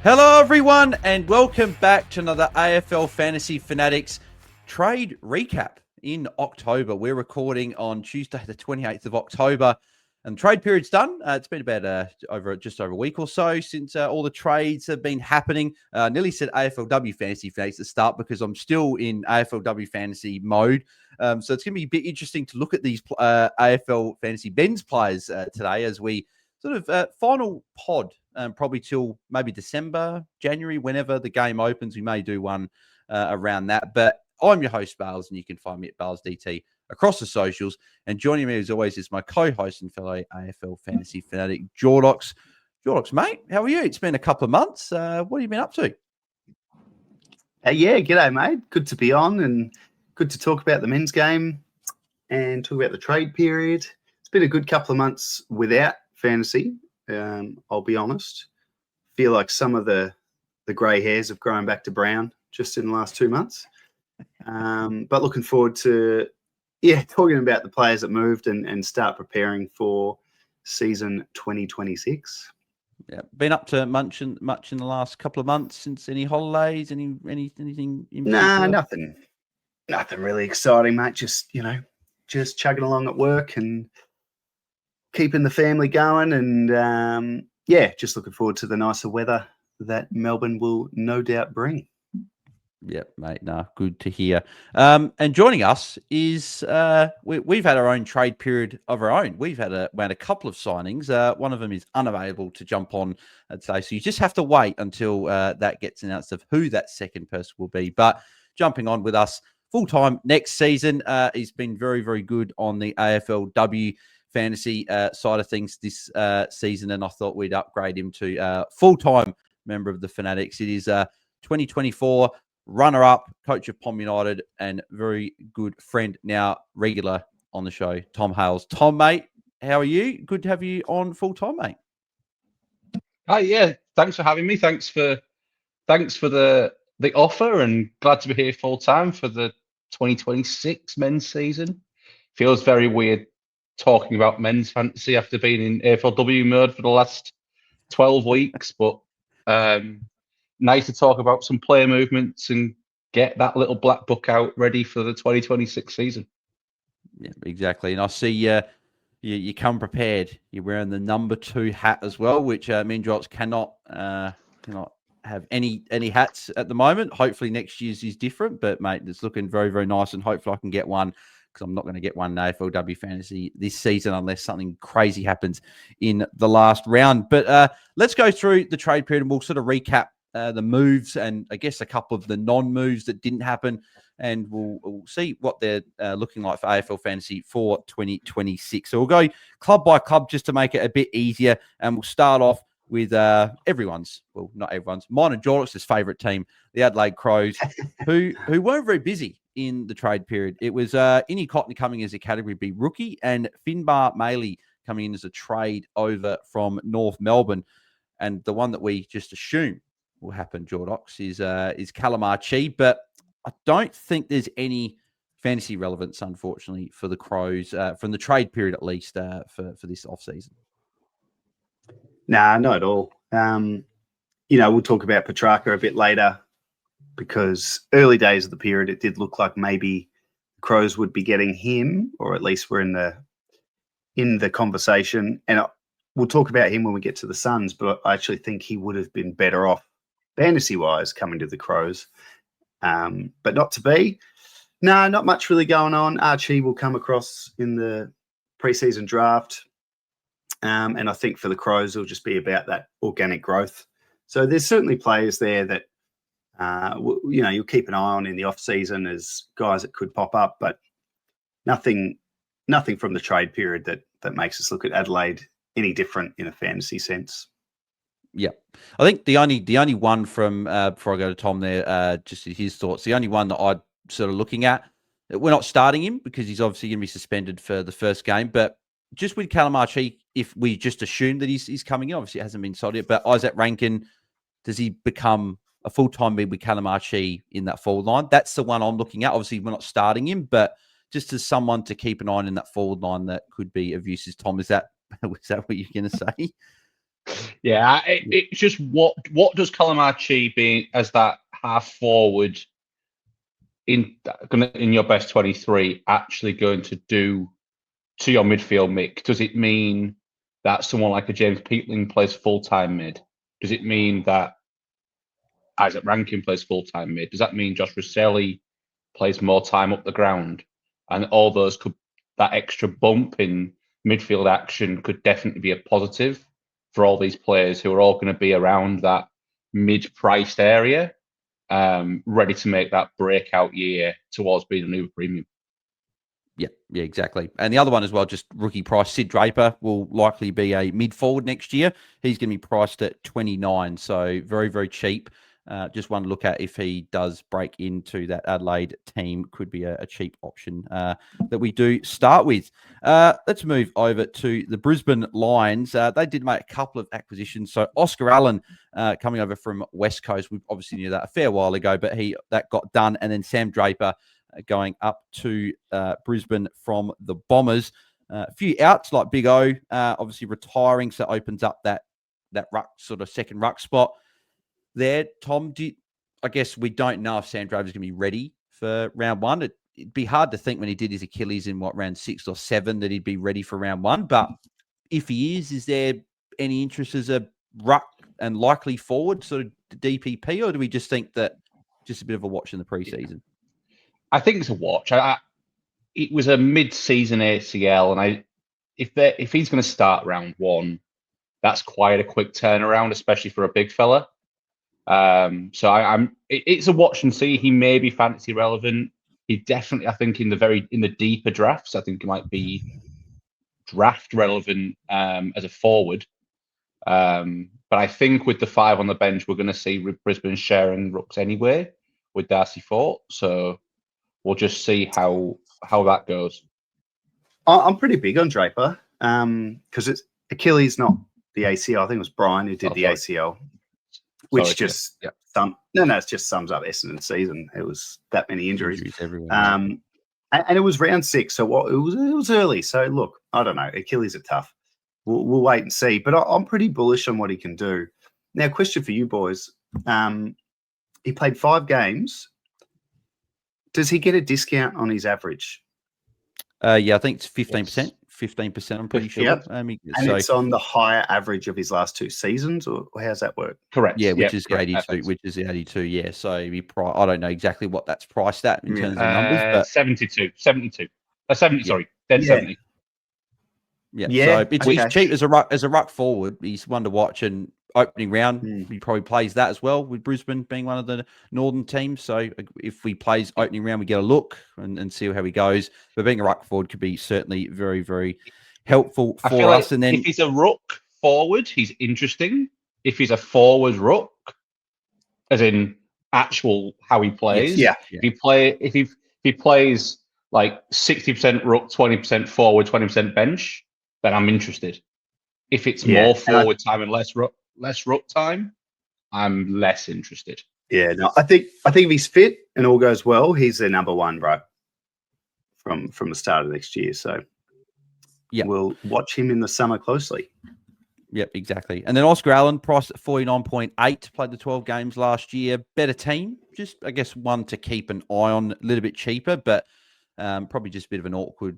Hello, everyone, and welcome back to another AFL Fantasy Fanatics trade recap in October. We're recording on Tuesday, the 28th of October, and the trade period's done. It's been about just over a week or so since all the trades have been happening. Nearly said AFLW Fantasy Fanatics to start because I'm still in AFLW Fantasy mode. So it's going to be a bit interesting to look at these AFL Fantasy Ben's players today as we sort of final pod, probably till maybe December, January, whenever the game opens. We may do one around that. But I'm your host, Bales, and you can find me at BAILSDT across the socials. And joining me, as always, is my co-host and fellow AFL Fantasy Fanatic, Jordox. Jordox, mate, how are you? It's been a couple of months. What have you been up to? Yeah, g'day, mate. Good to be on and good to talk about the men's game and talk about the trade period. It's been a good couple of months without fantasy, I'll be honest. Feel like some of the grey hairs have grown back to brown just in the last 2 months. But looking forward to, talking about the players that moved and start preparing for season 2026. Yeah, been up to much in the last couple of months since any holidays, anything in particular? Nothing really exciting, mate. Just chugging along at work and keeping the family going, and just looking forward to the nicer weather that Melbourne will no doubt bring. Yep, mate. No, good to hear. And joining us is we've had our own trade period of our own. We've had a couple of signings. One of them is unavailable to jump on today, so you just have to wait until that gets announced of who that second person will be. But jumping on with us full time next season, he's been very, very good on the AFLW fantasy side of things this season, and I thought we'd upgrade him to full-time member of the Fanatics. It is 2024 runner-up, coach of Pom United, and very good friend, now regular on the show, Tom Hales. Tom, mate, how are you? Good to have you on full-time, mate. Hi, yeah, thanks for having me. Thanks for the offer, and glad to be here full-time for the 2026 men's season. Feels very weird talking about men's fantasy after being in AFLW mode for the last 12 weeks, but nice to talk about some player movements and get that little black book out ready for the 2026 season. Yeah, exactly. And I see you come prepared. You're wearing the number 2 hat as well, which Mendrots cannot have any hats at the moment. Hopefully next year's is different, but mate, it's looking very, very nice, and hopefully I can get one, because I'm not going to get one in AFLW Fantasy this season unless something crazy happens in the last round. But let's go through the trade period, and we'll sort of recap the moves and I guess a couple of the non-moves that didn't happen, and we'll see what they're looking like for AFL Fantasy for 2026. So we'll go club by club just to make it a bit easier, and we'll start off with not everyone's, mine and Jordox's favourite team, the Adelaide Crows, who weren't very busy in the trade period. It was Innie Cotton coming as a Category B rookie, and Finbar Maley coming in as a trade over from North Melbourne. And the one that we just assume will happen, Jordox, is Calamar, but I don't think there's any fantasy relevance, unfortunately, for the Crows from the trade period, at least for this off-season. Nah, not at all. We'll talk about Petrarca a bit later, because early days of the period, it did look like maybe the Crows would be getting him, or at least we're in the conversation. And we'll talk about him when we get to the Suns, but I actually think he would have been better off fantasy-wise coming to the Crows. But not to be. No, not much really going on. Archie will come across in the preseason draft. And I think for the Crows, it'll just be about that organic growth. So there's certainly players there that, you'll keep an eye on in the off-season as guys that could pop up, but nothing from the trade period that makes us look at Adelaide any different in a fantasy sense. Yeah, I think the only one from before I go to Tom there, just his thoughts. The only one that I'm sort of looking at, we're not starting him because he's obviously going to be suspended for the first game. But just with Calamar, if we just assume that he's coming in, obviously it hasn't been sold yet. But Isaac Rankin, does he become a full-time mid with Calamar in that forward line? That's the one I'm looking at. Obviously, we're not starting him, but just as someone to keep an eye on in that forward line that could be of use. Tom, is that what you're going to say? Yeah, it's just what does Calamachi being as that half forward in your best 23 actually going to do to your midfield mix? Does it mean that someone like a James Peatling plays full-time mid? Does it mean that Isaac Rankin plays full-time mid? Does that mean Josh Rosselli plays more time up the ground? And all those that extra bump in midfield action could definitely be a positive for all these players who are all going to be around that mid-priced area, ready to make that breakout year towards being a new premium. Yeah, exactly. And the other one as well, just rookie price, Sid Draper will likely be a mid-forward next year. He's going to be priced at 29, so very, very cheap. Just one to look at if he does break into that Adelaide team, could be a cheap option that we do start with. Let's move over to the Brisbane Lions. They did make a couple of acquisitions. So Oscar Allen coming over from West Coast. We obviously knew that a fair while ago, but that got done. And then Sam Draper going up to Brisbane from the Bombers. A few outs like Big O, obviously retiring, so opens up that ruck, sort of second ruck spot there. Tom, I guess we don't know if Sam Draper's going to be ready for round one. It'd be hard to think when he did his Achilles in round 6 or 7 that he'd be ready for round one. But if he is there any interest as a ruck and likely forward, sort of DPP, or do we just think that just a bit of a watch in the preseason? I think it's a watch. It was a mid-season ACL, and if he's going to start round one, that's quite a quick turnaround, especially for a big fella. So it's a watch and see. He may be fantasy relevant. He definitely, I think, in the deeper drafts, I think he might be draft relevant as a forward. But I think with the 5 on the bench, we're going to see Brisbane sharing rucks anyway with Darcy Fort. So we'll just see how that goes. I'm pretty big on Draper because it's Achilles, not the ACL. I think it was Brian who did the ACL, which just it just sums up Essendon season. It was that many injuries everywhere. And it was round 6, so it was early. So look, I don't know. Achilles are tough. We'll wait and see. But I'm pretty bullish on what he can do. Now, question for you boys: he played 5 games. Does he get a discount on his average? Yeah, I think it's 15%. 15%, I'm pretty sure. Yep. It's on the higher average of his last 2 seasons, or how's that work? Correct. Yeah, which is the 82. Which is the 82. Yeah, so I don't know exactly what that's priced at in terms of numbers, but 72. 70. Sorry, then 70. Yeah, so it's cheap as a ruck forward. He's one to watch, and opening round, he probably plays that as well, with Brisbane being one of the northern teams. So if he plays opening round, we get a look and see how he goes. But being a ruck forward could be certainly very, very helpful for us. And then if he's a ruck forward, he's interesting. If he's a forward ruck, as in actual how he plays, if he plays like 60% ruck, 20% forward, 20% bench, then I'm interested. If it's more forward time and less ruck time, I'm less interested. Yeah, no, I think if he's fit and all goes well, he's their number 1 ruck from the start of next year. So we'll watch him in the summer closely. Yep, exactly. And then Oscar Allen, priced at 49.8, played the 12 games last year. Better team, just I guess one to keep an eye on, a little bit cheaper, but probably just a bit of an awkward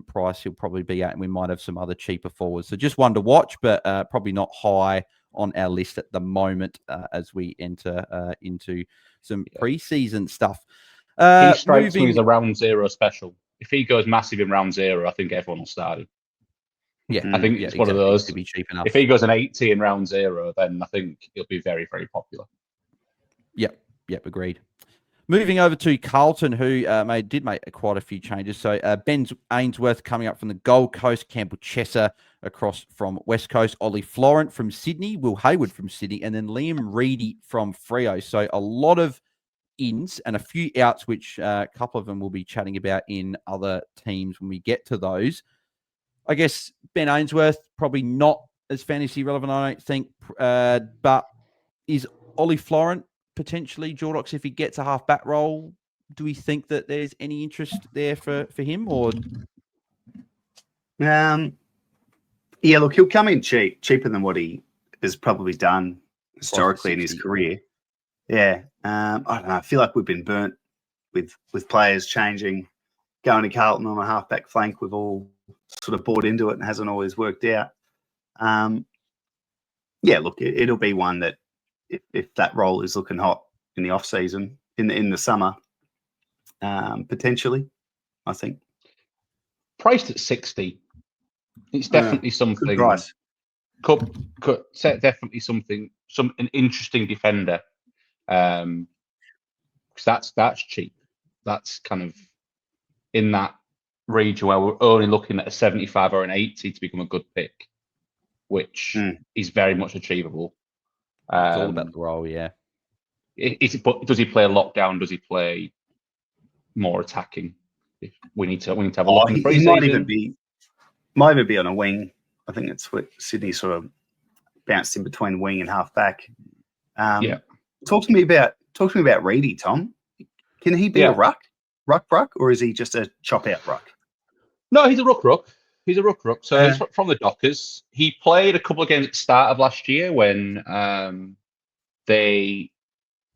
price he'll probably be at, and we might have some other cheaper forwards. So just one to watch, but probably not high on our list at the moment as we enter into some preseason stuff. He strikes me as a round 0 special. If he goes massive in round 0, I think everyone will start him. Yeah, I think it's one of those. To be cheap enough. If he goes an 80 in round 0, then I think he'll be very, very popular. Yep, agreed. Moving over to Carlton, who did make quite a few changes. So Ben Ainsworth coming up from the Gold Coast, Campbell Chesser across from West Coast, Ollie Florent from Sydney, Will Hayward from Sydney, and then Liam Reedy from Freo. So a lot of ins and a few outs, which a couple of them we'll be chatting about in other teams when we get to those. I guess Ben Ainsworth, probably not as fantasy relevant, I don't think. But is Ollie Florent potentially Jordox if he gets a half-back role? Do we think that there's any interest there for him? Or look, he'll come in cheaper than what he has probably done historically in his career. Yeah, I don't know. I feel like we've been burnt with players changing, going to Carlton on a halfback flank. We've all sort of bought into it and hasn't always worked out. Yeah, look, it'll be one that if that role is looking hot in the off season, in the summer, potentially, I think. Priced at 60, it's definitely something. Good price. Definitely an interesting defender. Because that's cheap. That's kind of in that region where we're only looking at a 75 or an 80 to become a good pick, which is very much achievable. It's all about the role, yeah. But does he play lockdown? Does he play more attacking? We need to have a look in the he pre-season. Might even be on a wing. I think it's what Sydney sort of bounced in between wing and half back. Yeah. Talk to me about Reedy, Tom. Can he be a ruck, or is he just a chop out ruck? No, he's a ruck. He's a ruck. So he's from the Dockers. He played a couple of games at the start of last year when they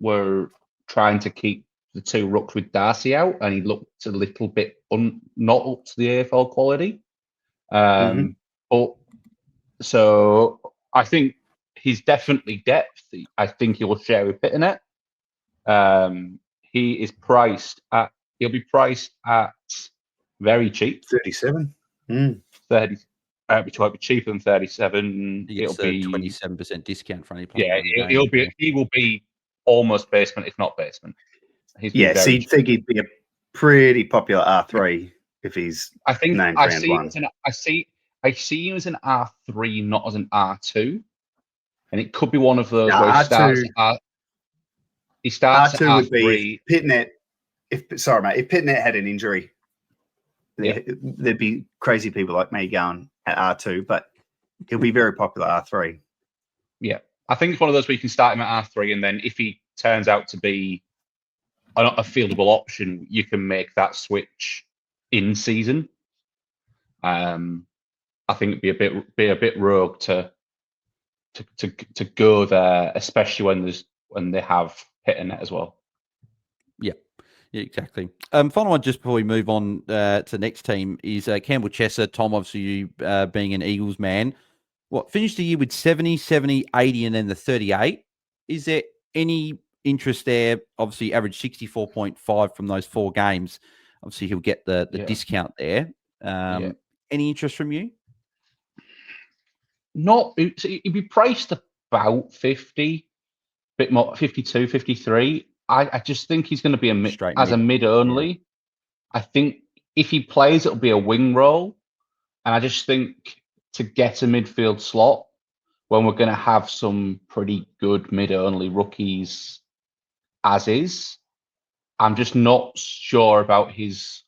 were trying to keep the two rucks with Darcy out, and he looked a little bit not up to the AFL quality. But so I think he's definitely depth. I think he will share with Pitternet. He is priced at. He'll be priced at very cheap. 37. 30. Which might be cheaper than 37. It'll be 27% discount for any player. Yeah, he will be almost basement, if not basement. So you'd think he'd be a pretty popular R3 if he's named round one. I see him as an R3, not as an R2, and it could be one of those where he starts R2 at would R3. Be Pitternet. If Pitternet had an injury, there'd be crazy people like me going at R2, but he'll be very popular R3. Yeah, I think it's one of those where you can start him at R3, and then if he turns out to be a fieldable option, you can make that switch in season. I think it'd be a bit rogue to go there, especially when they have Pitternet as well. Yeah, exactly. Final one just before we move on to the next team is Campbell Chesser. Tom, obviously you being an Eagles man, finished the year with 70, 70, 80, and then the 38. Is there any interest there? Obviously averaged 64.5 from those 4 games. Obviously he'll get the discount there. Any interest from you? Not, he'd be priced about 50, bit more, 52, 53. I just think he's going to be a mid only. Yeah. I think if he plays, it'll be a wing role. And I just think to get a midfield slot when we're going to have some pretty good mid only rookies as is, I'm just not sure about his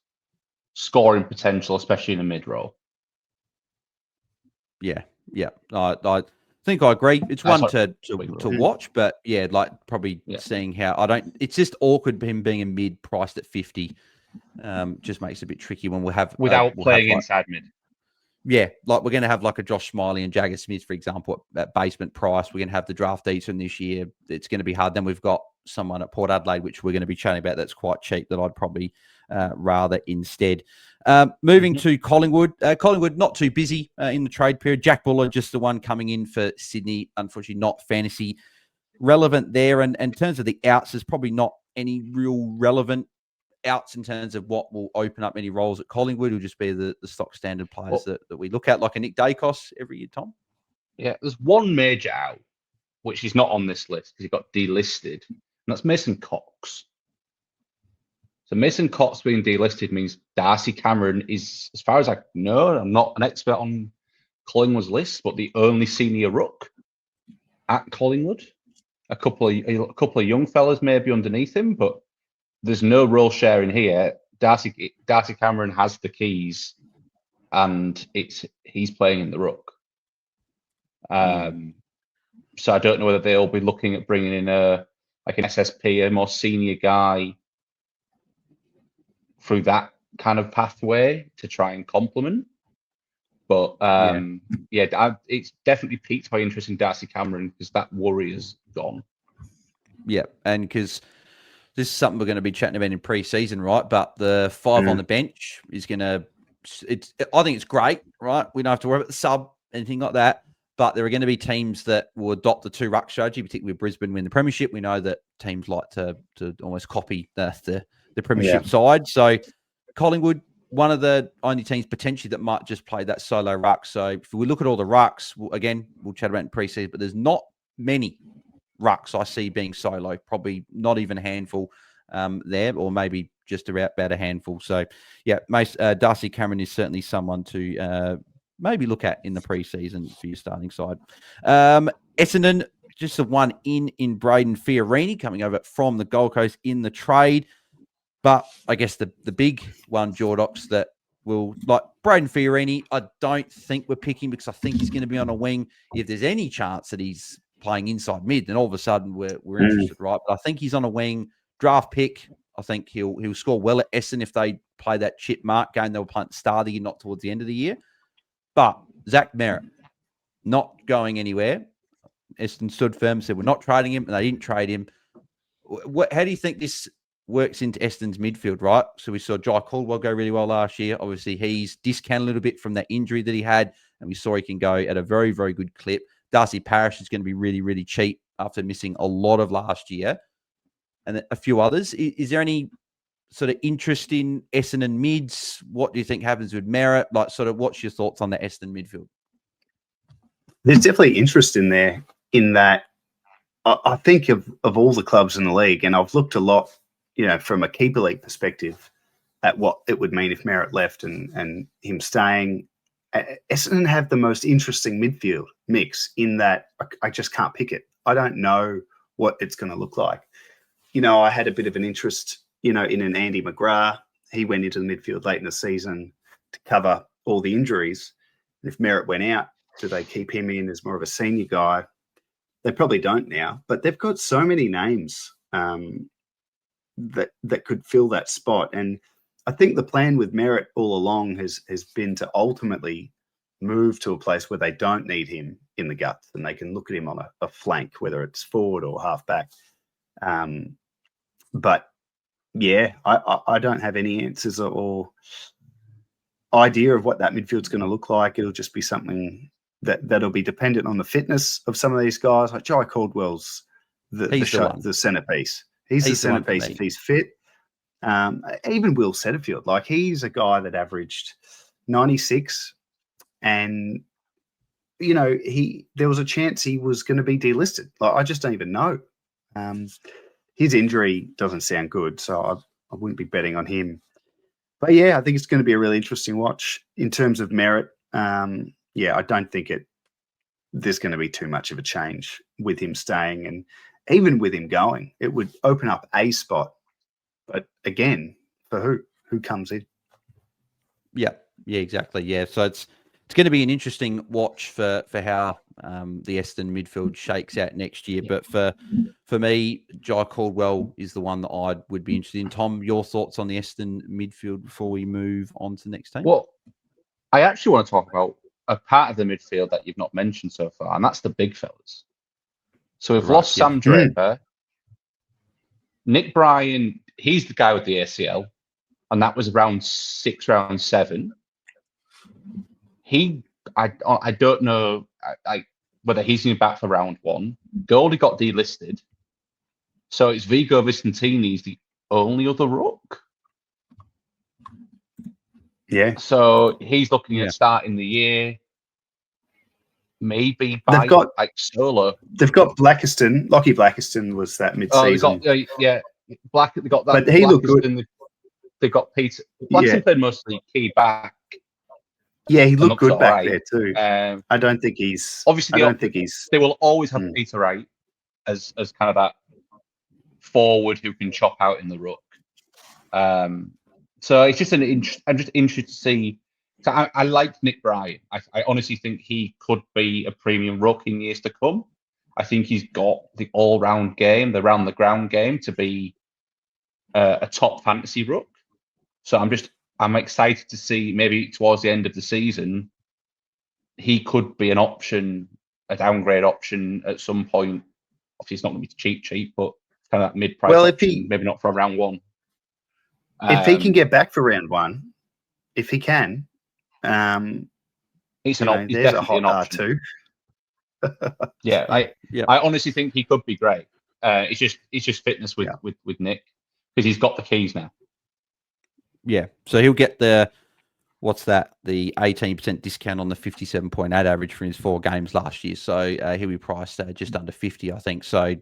scoring potential, especially in a mid role. Yeah. I think I agree. It's one to watch, but seeing how it's just awkward him being a mid priced at 50. Just makes it a bit tricky when we'll have without playing inside mid. Yeah, like we're going to have like a Josh Smiley and Jagger Smith, for example, at basement price. We're going to have the draftees from this year. It's going to be hard. Then we've got someone at Port Adelaide, which we're going to be chatting about. That's quite cheap. That I'd probably rather instead. Moving to Collingwood. Collingwood not too busy in the trade period. Jack Buller just the one coming in for Sydney. Unfortunately, not fantasy relevant there. And in terms of the outs, there's probably not any real relevant outs in terms of what will open up any roles at Collingwood. Will just be the stock standard players that we look at, like a Nick Dacos every year, Tom. Yeah, there's one major out, which is not on this list because he got delisted, and that's Mason Cox. So Mason Cox being delisted means Darcy Cameron is, as far as I know, I'm not an expert on Collingwood's list, but the only senior ruck at Collingwood. A couple of young fellas maybe underneath him, but there's no role sharing here. Darcy Cameron has the keys, and he's playing in the ruck. So I don't know whether they'll be looking at bringing in an SSP, a more senior guy, through that kind of pathway to try and complement. But it's definitely piqued my interest in Darcy Cameron because that worry is gone. Yeah, and because this is something we're going to be chatting about in pre-season, right? But the 5 on the bench is going to. I think it's great, right? We don't have to worry about the sub, anything like that. But there are going to be teams that will adopt the 2 ruck strategy, particularly with Brisbane win the premiership. We know that teams like to almost copy the premiership side. So Collingwood, one of the only teams potentially that might just play that solo ruck. So if we look at all the rucks, we'll chat about in pre-season, but there's not many rucks I see being solo, probably not even a handful there, or maybe just about a handful. So, yeah, Darcy Cameron is certainly someone to maybe look at in the preseason for your starting side. Essendon, just the one in Braden Fiorini coming over from the Gold Coast in the trade. But I guess the big one, Jordox, that will, like Braden Fiorini, I don't think we're picking because I think he's going to be on a wing. If there's any chance that he's playing inside mid, then all of a sudden we're interested, right? But I think he's on a wing, draft pick. I think he'll score well at Essendon if they play that chip mark game they were playing at the start of the year, not towards the end of the year. But Zach Merritt, not going anywhere. Essendon stood firm, said we're not trading him, and they didn't trade him. How do you think this works into Essendon's midfield, right? So we saw Jai Caldwell go really well last year. Obviously, he's discounted a little bit from that injury that he had, and we saw he can go at a very, very good clip. Darcy Parish is going to be really, really cheap after missing a lot of last year, and a few others. Is there any sort of interest in Essendon mids? What do you think happens with Merritt? Like, sort of, what's your thoughts on the Essendon midfield? There's definitely interest in there in that. I think of all the clubs in the league, and I've looked a lot, from a keeper league perspective at what it would mean if Merritt left and him staying. Essendon have the most interesting midfield mix in that I just can't pick it. I don't know what it's going to look like. I had a bit of an interest, in an Andy McGrath. He went into the midfield late in the season to cover all the injuries. And if Merritt went out, do they keep him in as more of a senior guy? They probably don't now, but they've got so many names that could fill that spot. And I think the plan with Merritt all along has been to ultimately move to a place where they don't need him in the guts and they can look at him on a flank, whether it's forward or half back. But yeah, I don't have any answers or idea of what that midfield's going to look like. It'll just be something that'll be dependent on the fitness of some of these guys. Like Jai Caldwell's the centerpiece. He's the centerpiece if he's fit. Even Will Setterfield, like he's a guy that averaged 96, and there was a chance he was going to be delisted. Like I just don't even know. His injury doesn't sound good, so I wouldn't be betting on him. But yeah, I think it's going to be a really interesting watch in terms of Merritt. I don't think there's going to be too much of a change with him staying, and even with him going, it would open up a spot. But again, for who comes in? Yeah, exactly. Yeah, so it's going to be an interesting watch for how the Essendon midfield shakes out next year. But for me, Jai Caldwell is the one that I would be interested in. Tom, your thoughts on the Essendon midfield before we move on to the next team? Well, I actually want to talk about a part of the midfield that you've not mentioned so far, and that's the big fellas. So we've lost Sam Draper. Nick Bryan, he's the guy with the ACL, and that was round 6, round 7. I don't know whether he's going back for round 1. Goldie got delisted, so it's Vigo Vicentini's the only other ruck. Yeah. So he's looking at starting the year. Maybe by solo. They've got Blackiston. Lockie Blackiston was that mid-season. They got that. But he looked good. They got Peter. Blackiston played mostly key back. Yeah, he looked good back there too. I don't think he's. Obviously, they will always have Peter Wright as kind of that forward who can chop out in the ruck. So it's just I'm just interested to see. So I like Nick Bryan. I honestly think he could be a premium ruck in years to come. I think he's got the all-round game, the round-the-ground game to be a top fantasy ruck. So I'm excited to see maybe towards the end of the season he could be an option, a downgrade option at some point. Obviously, it's not going to be cheap, but kind of that mid-price option, maybe not for round one. If he can get back for round one, if he can, he's there's a hot R2. Yeah, I honestly think he could be great. It's just fitness with Nick, because he's got the keys now. Yeah, so he'll get the 18% discount on the 57.8 average for his 4 games last year. So he'll be priced just under 50, I think. So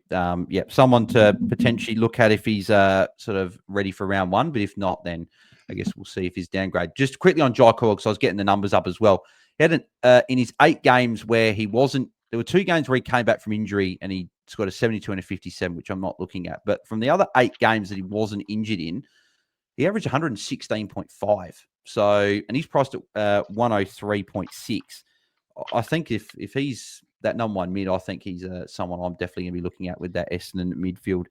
someone to potentially look at if he's sort of ready for round one. But if not, then I guess we'll see if he's downgrade. Just quickly on Jaiden, because I was getting the numbers up as well. He had in his 8 games where he wasn't. There were 2 games where he came back from injury and he scored a 72 and a 57, which I'm not looking at. But from the other 8 games that he wasn't injured in, he averaged 116.5. So, and he's priced at 103.6. I think if he's that number 1 mid, I think he's someone I'm definitely going to be looking at with that Essendon midfield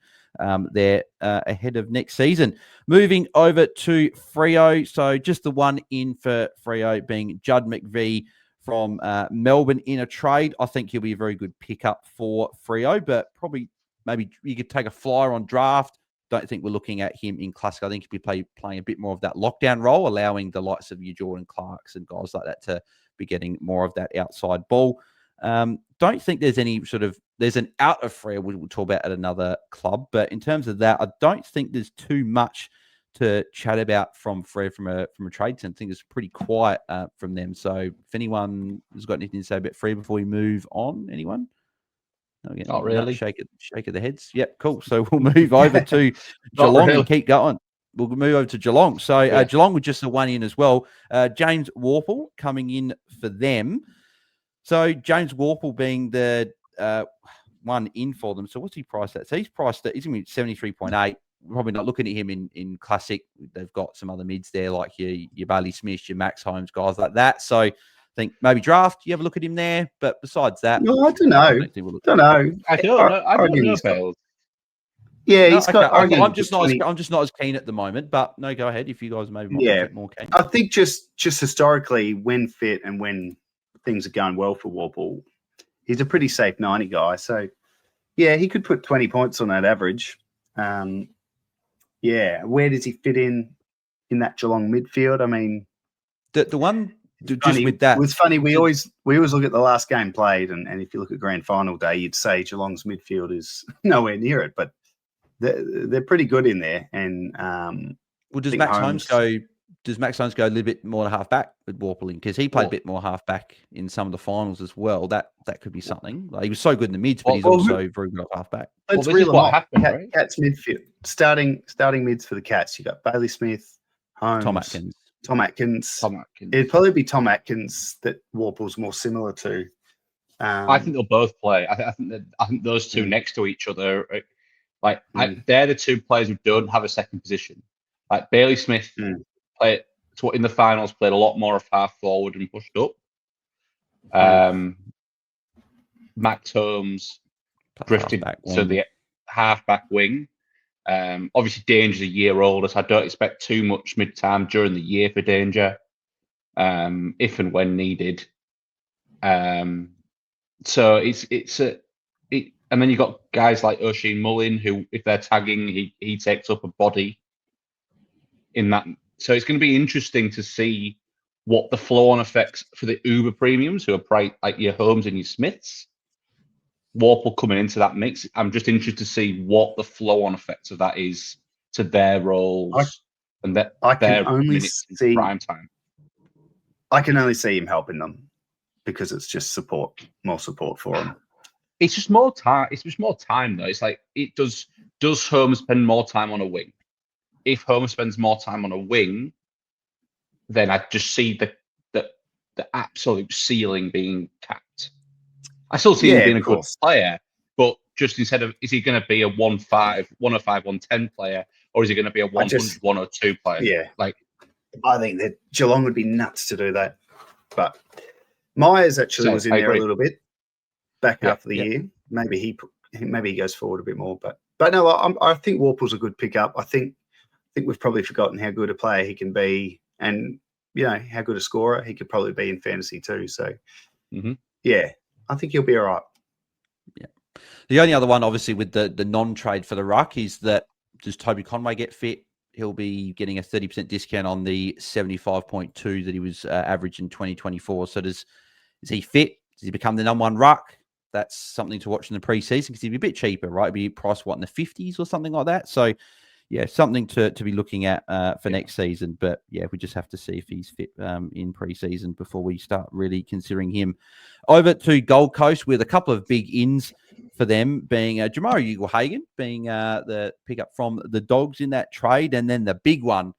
there ahead of next season. Moving over to Freo. So just the one in for Freo being Judd McVie from Melbourne in a trade. I think he'll be a very good pickup for Freo, but probably maybe you could take a flyer on draft. Don't think we're looking at him in Classic. I think he'll be playing a bit more of that lockdown role, allowing the likes of your Jordan Clarks and guys like that to be getting more of that outside ball. Don't think there's any there's an out of Freo we'll talk about at another club, but in terms of that, I don't think there's too much to chat about from Freo from a trade sense. I think it's pretty quiet from them. So if anyone has got anything to say about Freo before we move on, anyone? Not really. Shake of the heads. Yep, cool. So we'll move over to Geelong and keep going. We'll move over to Geelong. So Geelong with just the one in as well. James Worpel coming in for them. So James Worpel being the one in for them. So what's he priced at? So he's priced at, he's going to be 73.8. Probably not looking at him in Classic. They've got some other mids there like your Bailey Smith, your Max Holmes, guys like that. So I think maybe draft, you have a look at him there. But besides that, no, I don't know. I don't know, Bales. Yeah, no, he's got. Okay. I'm just not as keen at the moment. But no, go ahead. If you guys maybe might be a bit more keen. I think just historically, when fit and when things are going well for Worpel, he's a pretty safe 90 guy. So yeah, he could put 20 points on that average. Where does he fit in that Geelong midfield? I mean, the one just funny, with that, it was funny. We always look at the last game played, and if you look at grand final day, you'd say Geelong's midfield is nowhere near it, but they're pretty good in there. And does Max Holmes go? Does Max Holmes go a little bit more to half back with Worpel in? Because he played a bit more half back in some of the finals as well. That could be something. Like, he was so good in the mids, but he's also very good at half back. Let's reel them off. Cats midfield. Starting mids for the Cats. You got Bailey Smith, Holmes, Tom Atkins. It'd probably be Tom Atkins that Worpel's more similar to. I think they'll both play. I think those two next to each other, they're the 2 players who don't have a second position. Like Bailey Smith. In the finals, played a lot more of half forward and pushed up. Max Holmes drifted to the half back wing. Obviously, Danger's a year older, so I don't expect too much mid-time during the year for Danger, if and when needed. So and then you've got guys like Oisin Mullin, who, if they're tagging, he takes up a body in that. So it's going to be interesting to see what the flow-on effects for the Uber premiums, who are like your Holmes and your Smiths, Worpel coming into that mix. I'm just interested to see what the flow-on effects of that is to their roles and their minutes in prime time. I can only see him helping them because it's just more support for him. It's just more time. It's just more time, though. It's like, does Holmes spend more time on a wing? If Holmes spends more time on a wing, then I just see the absolute ceiling being capped. I still see him being a good player, but just instead of, is he going to be a 105, 110 player, or is he going to be a 100, 102 player? Yeah. I think that Geelong would be nuts to do that. But Myers actually was in there a little bit back half of the year. Maybe he goes forward a bit more. But no, I think Worpel's a good pickup. I think we've probably forgotten how good a player he can be, and how good a scorer he could probably be in fantasy too. So Yeah, I think he'll be all right. Yeah. The only other one, obviously, with the non-trade for the ruck is that does Toby Conway get fit? He'll be getting a 30% discount on the 75.2 that he was average in 2024. So is he fit? Does he become the number one ruck? That's something to watch in the preseason because he'd be a bit cheaper, right? He'd be priced, in the 50s or something like that. So, yeah, something to be looking at for next season. But, yeah, we just have to see if he's fit in preseason before we start really considering him. Over to Gold Coast with a couple of big ins for them being Jamarra Ugle-Hagan being the pickup from the Dogs in that trade. And then the big one,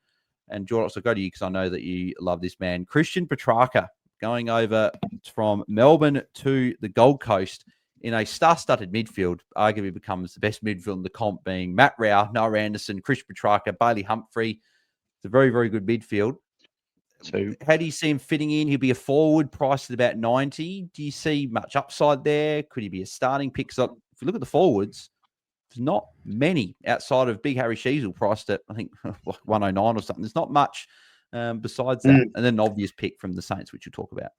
and Jordox, I'll go to you because I know that you love this man, Christian Petrarca going over from Melbourne to the Gold Coast in a star-studded midfield, arguably becomes the best midfield in the comp, being Matt Rao, Noah Anderson, Christian Petrarca, Bailey Humphrey. It's a very, very good midfield. So how do you see him fitting in? He'll be a forward priced at about 90. Do you see much upside there? Could he be a starting pick? So if you look at the forwards, there's not many outside of Big Harry Sheasel priced at, I think, 109 or something. There's not much besides that. And then an obvious pick from the Saints, which we'll talk about.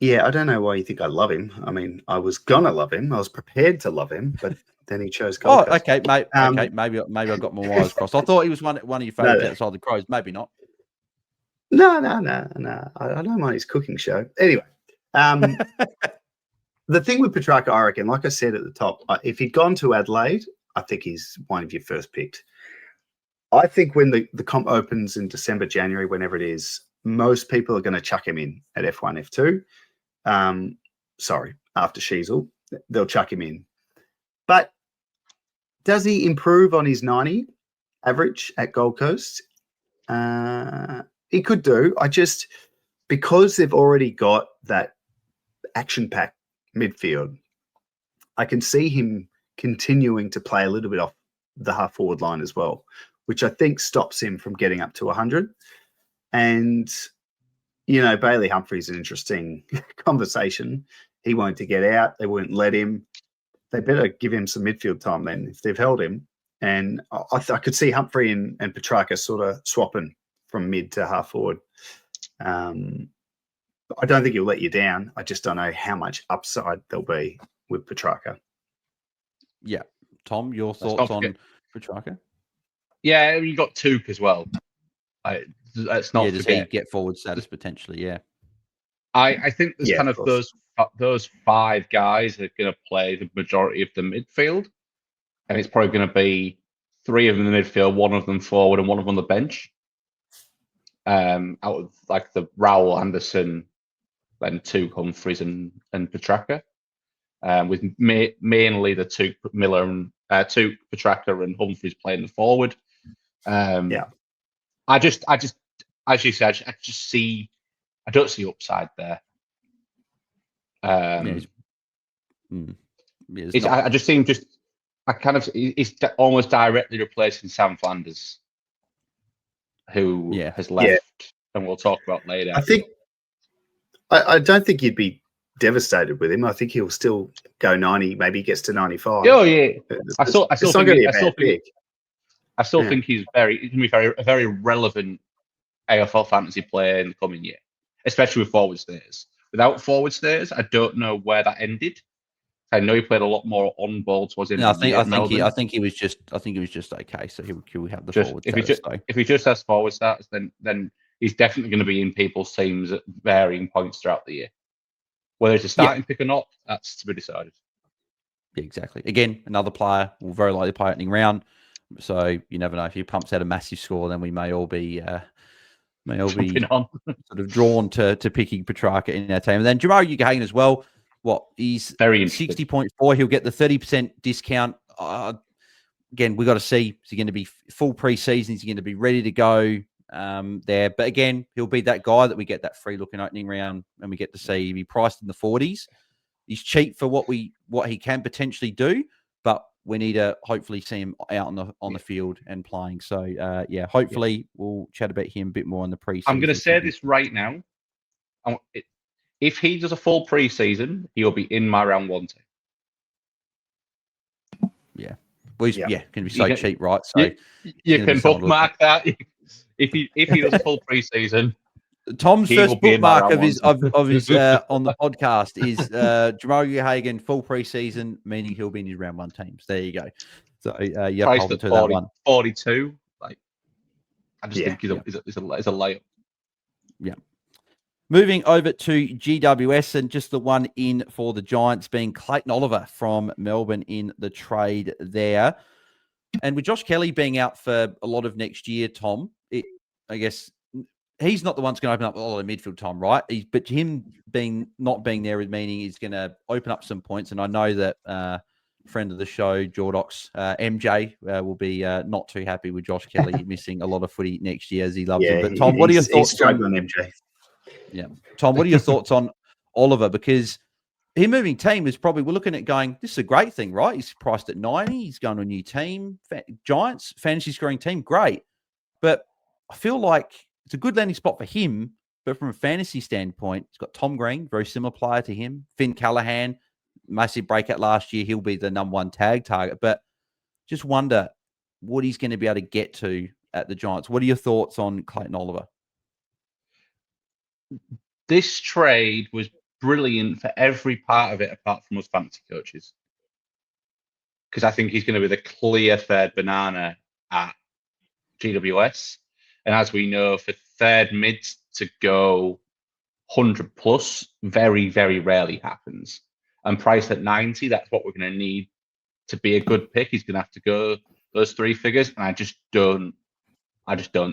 Yeah, I don't know why you think I love him. I mean, I was going to love him. I was prepared to love him, but then he chose Gold Coast. Okay, mate. Okay, maybe I got my wires crossed. I thought he was one of your favourites outside the Crows. Maybe not. No. I don't mind his cooking show. Anyway, the thing with Petrarca, I reckon, like I said at the top, if he'd gone to Adelaide, I think he's one of your first picked. I think when the comp opens in December, January, whenever it is, most people are going to chuck him in at F1, F2. After Sheasel, they'll chuck him in. But does he improve on his 90 average at Gold Coast? He could do. Because they've already got that action-packed midfield, I can see him continuing to play a little bit off the half-forward line as well, which I think stops him from getting up to 100. And, Bailey Humphrey's an interesting conversation. He wanted to get out. They wouldn't let him. They better give him some midfield time then if they've held him. And I could see Humphrey and Petrarca sort of swapping from mid to half forward. I don't think he'll let you down. I just don't know how much upside there'll be with Petrarca. Yeah. Tom, your thoughts on Petrarca? Yeah, you got Took as well. Let's not does forget. He get forward status potentially? Yeah. I think there's kind of those five guys that are going to play the majority of the midfield, and it's probably going to be three of them in the midfield, one of them forward, and one of them on the bench. Out of like the Rowell, Anderson, then Took, Humphreys, and Petrarca, with mainly the Took, Miller, and Took, Petrarca, and Humphreys playing the forward. I just, as you said, I don't see upside there. I just see him he's almost directly replacing Sam Flanders, who has left, and we'll talk about later. I don't think you'd be devastated with him. I think he'll still go 90, maybe he gets to 95. Oh yeah, I still think he's going to be a very relevant AFL fantasy player in the coming year, especially with forward stays. Without forward stays, I don't know where that ended. I know he played a lot more on ball towards the end. I think he was just okay. So he'll have the forward status. If he just has forward status, then he's definitely going to be in people's teams at varying points throughout the year. Whether it's a starting pick or not, that's to be decided. Yeah, exactly. Again, another player will very likely play opening round. So you never know, if he pumps out a massive score, then we may all be sort of drawn to picking Petrarca in our team. And then Jamarra Ugle-Hagan as well. He's very 60.4. He'll get the 30% discount. Again, we've got to see. Is he going to be full preseason? Is he going to be ready to go there? But again, he'll be that guy that we get that free look in opening round, and we get to see him be priced in the 40s. He's cheap for what he can potentially do, but we need to hopefully see him out on the field and playing. So, hopefully we'll chat about him a bit more in the preseason. I'm going to say this right now. If he does a full preseason, he'll be in my round 1 team. Yeah. Well, he's going to be so cheap, right? So you can bookmark that. If he does a full preseason, Tom's He first will be in my bookmark round of his on the podcast is Jamogi Hagan full preseason, meaning he'll be in his round one teams. There you go. So you have to priced hold him at to that one. 42. Like, I just Yeah, think is a layup. Yeah. Moving over to GWS and just the one in for the Giants being Clayton Oliver from Melbourne in the trade there. And with Josh Kelly being out for a lot of next year, Tom, I guess he's not the one that's going to open up a lot of midfield time, right? But him not being there, meaning he's going to open up some points. And I know that friend of the show, Jordox, MJ, will be not too happy with Josh Kelly missing a lot of footy next year as he loves him. But Tom, what are your thoughts? He's struggling, MJ. Yeah, Tom, what are your thoughts on Oliver? Because him moving team is probably, we're looking at going, this is a great thing, right? He's priced at 90. He's going to a new team. Giants, fantasy scoring team, great. But I feel like it's a good landing spot for him. But from a fantasy standpoint, it's got Tom Green, very similar player to him. Finn Callahan, massive breakout last year. He'll be the number one tag target. But just wonder what he's going to be able to get to at the Giants. What are your thoughts on Clayton Oliver? This trade was brilliant for every part of it, apart from us fantasy coaches, because I think he's going to be the clear third banana at GWS. And as we know, for third mids to go 100 plus, very, very rarely happens. And priced at 90, that's what we're going to need to be a good pick. He's going to have to go those three figures, and I just don't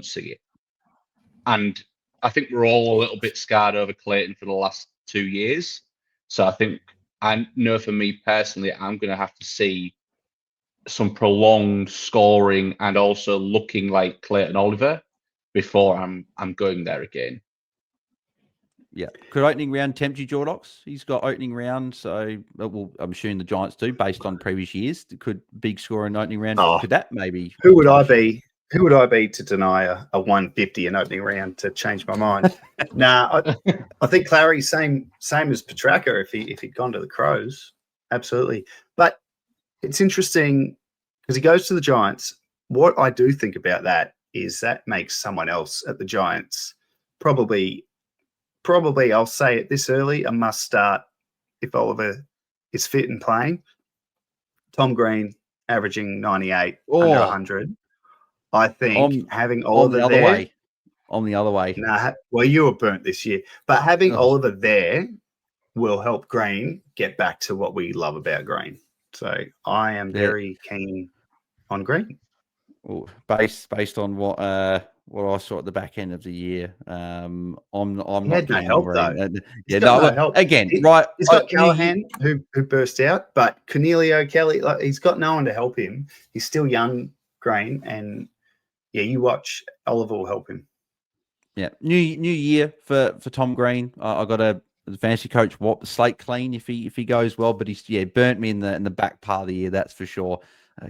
see it. And I think we're all a little bit scarred over Clayton for the last 2 years. So I know for me personally, I'm going to have to see some prolonged scoring and also looking like Clayton Oliver before I'm going there again. Yeah. Could opening round tempt you, Jordox? He's got opening round, so well, I'm assuming the Giants do, based on previous years. Could big score in opening round? Could that maybe? Who would I be? Who would I be to deny a 150 in opening round to change my mind? I think Clary's same as Petrarca if he'd gone to the Crows. Absolutely. But it's interesting because he goes to the Giants. What I do think about that is that makes someone else at the Giants probably I'll say it this early, a must start if Oliver is fit and playing. Tom Green averaging 98 under 100. I think having Oliver on the other way. Nah, well, you were burnt this year, but having Oliver there will help Green get back to what we love about Green. So I am very keen on Green. Well, based on what I saw at the back end of the year, I'm not no help though. Help. Again, right? He's got Callahan who burst out, but Cornelio Kelly, like, he's got no one to help him. He's still young, Green, and you watch Oliver will help him. Yeah, new year for Tom Green. I got a fantasy coach wipe the slate clean if he goes well, but he's burnt me in the back part of the year. That's for sure.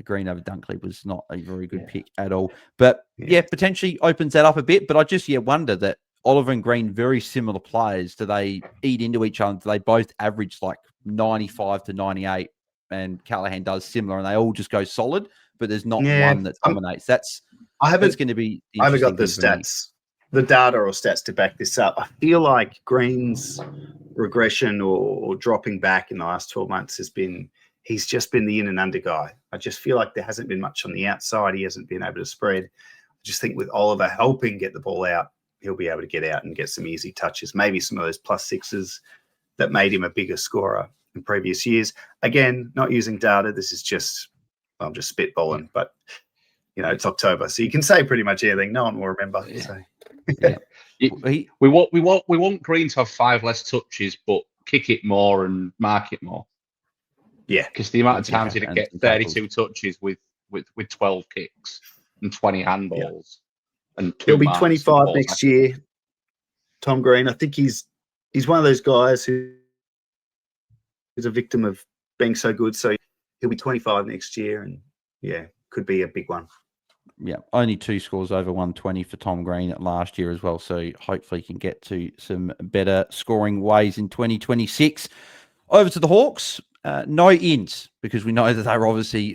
Green over Dunkley was not a very good pick at all, but potentially opens that up a bit. But I just wonder that Oliver and Green, very similar players. Do they eat into each other? Do they both average like 95 to 98? And Callahan does similar, and they all just go solid. But there's not one that dominates. That's going to be. I haven't got the stats, the data or stats to back this up. I feel like Green's regression or dropping back in the last 12 months has been. He's just been the in and under guy. I just feel like there hasn't been much on the outside. He hasn't been able to spread. I just think with Oliver helping get the ball out, he'll be able to get out and get some easy touches, maybe some of those +6s that made him a bigger scorer in previous years. Again, not using data. This is just, I'm just spitballing, but it's October, so you can say pretty much anything. No one will remember. Yeah. So. We want Green to have 5 less touches, but kick it more and mark it more. Yeah, because the amount of times he'd get 32 touches with 12 kicks and 20 handballs, and he'll be 25 next year. Tom Green, I think he's one of those guys who is a victim of being so good. So he'll be 25 next year, and could be a big one. Yeah, only 2 scores over 120 for Tom Green last year as well. So hopefully he can get to some better scoring ways in 2026. Over to the Hawks. No ins, because we know that they were obviously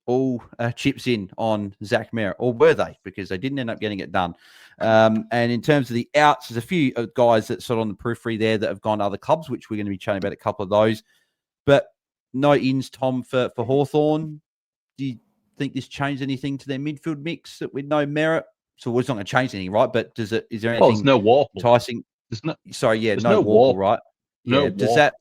all chips in on Zach Merritt, or were they? Because they didn't end up getting it done. And in terms of the outs, there's a few guys that sort of on the periphery there that have gone to other clubs, which we're going to be chatting about a couple of those. But no ins, Tom, for Hawthorn. Do you think this changed anything to their midfield mix with no Merritt? So it's not going to change anything, right? But is there anything there's no Warple. enticing? There's no Warple, right? No Yeah. Does that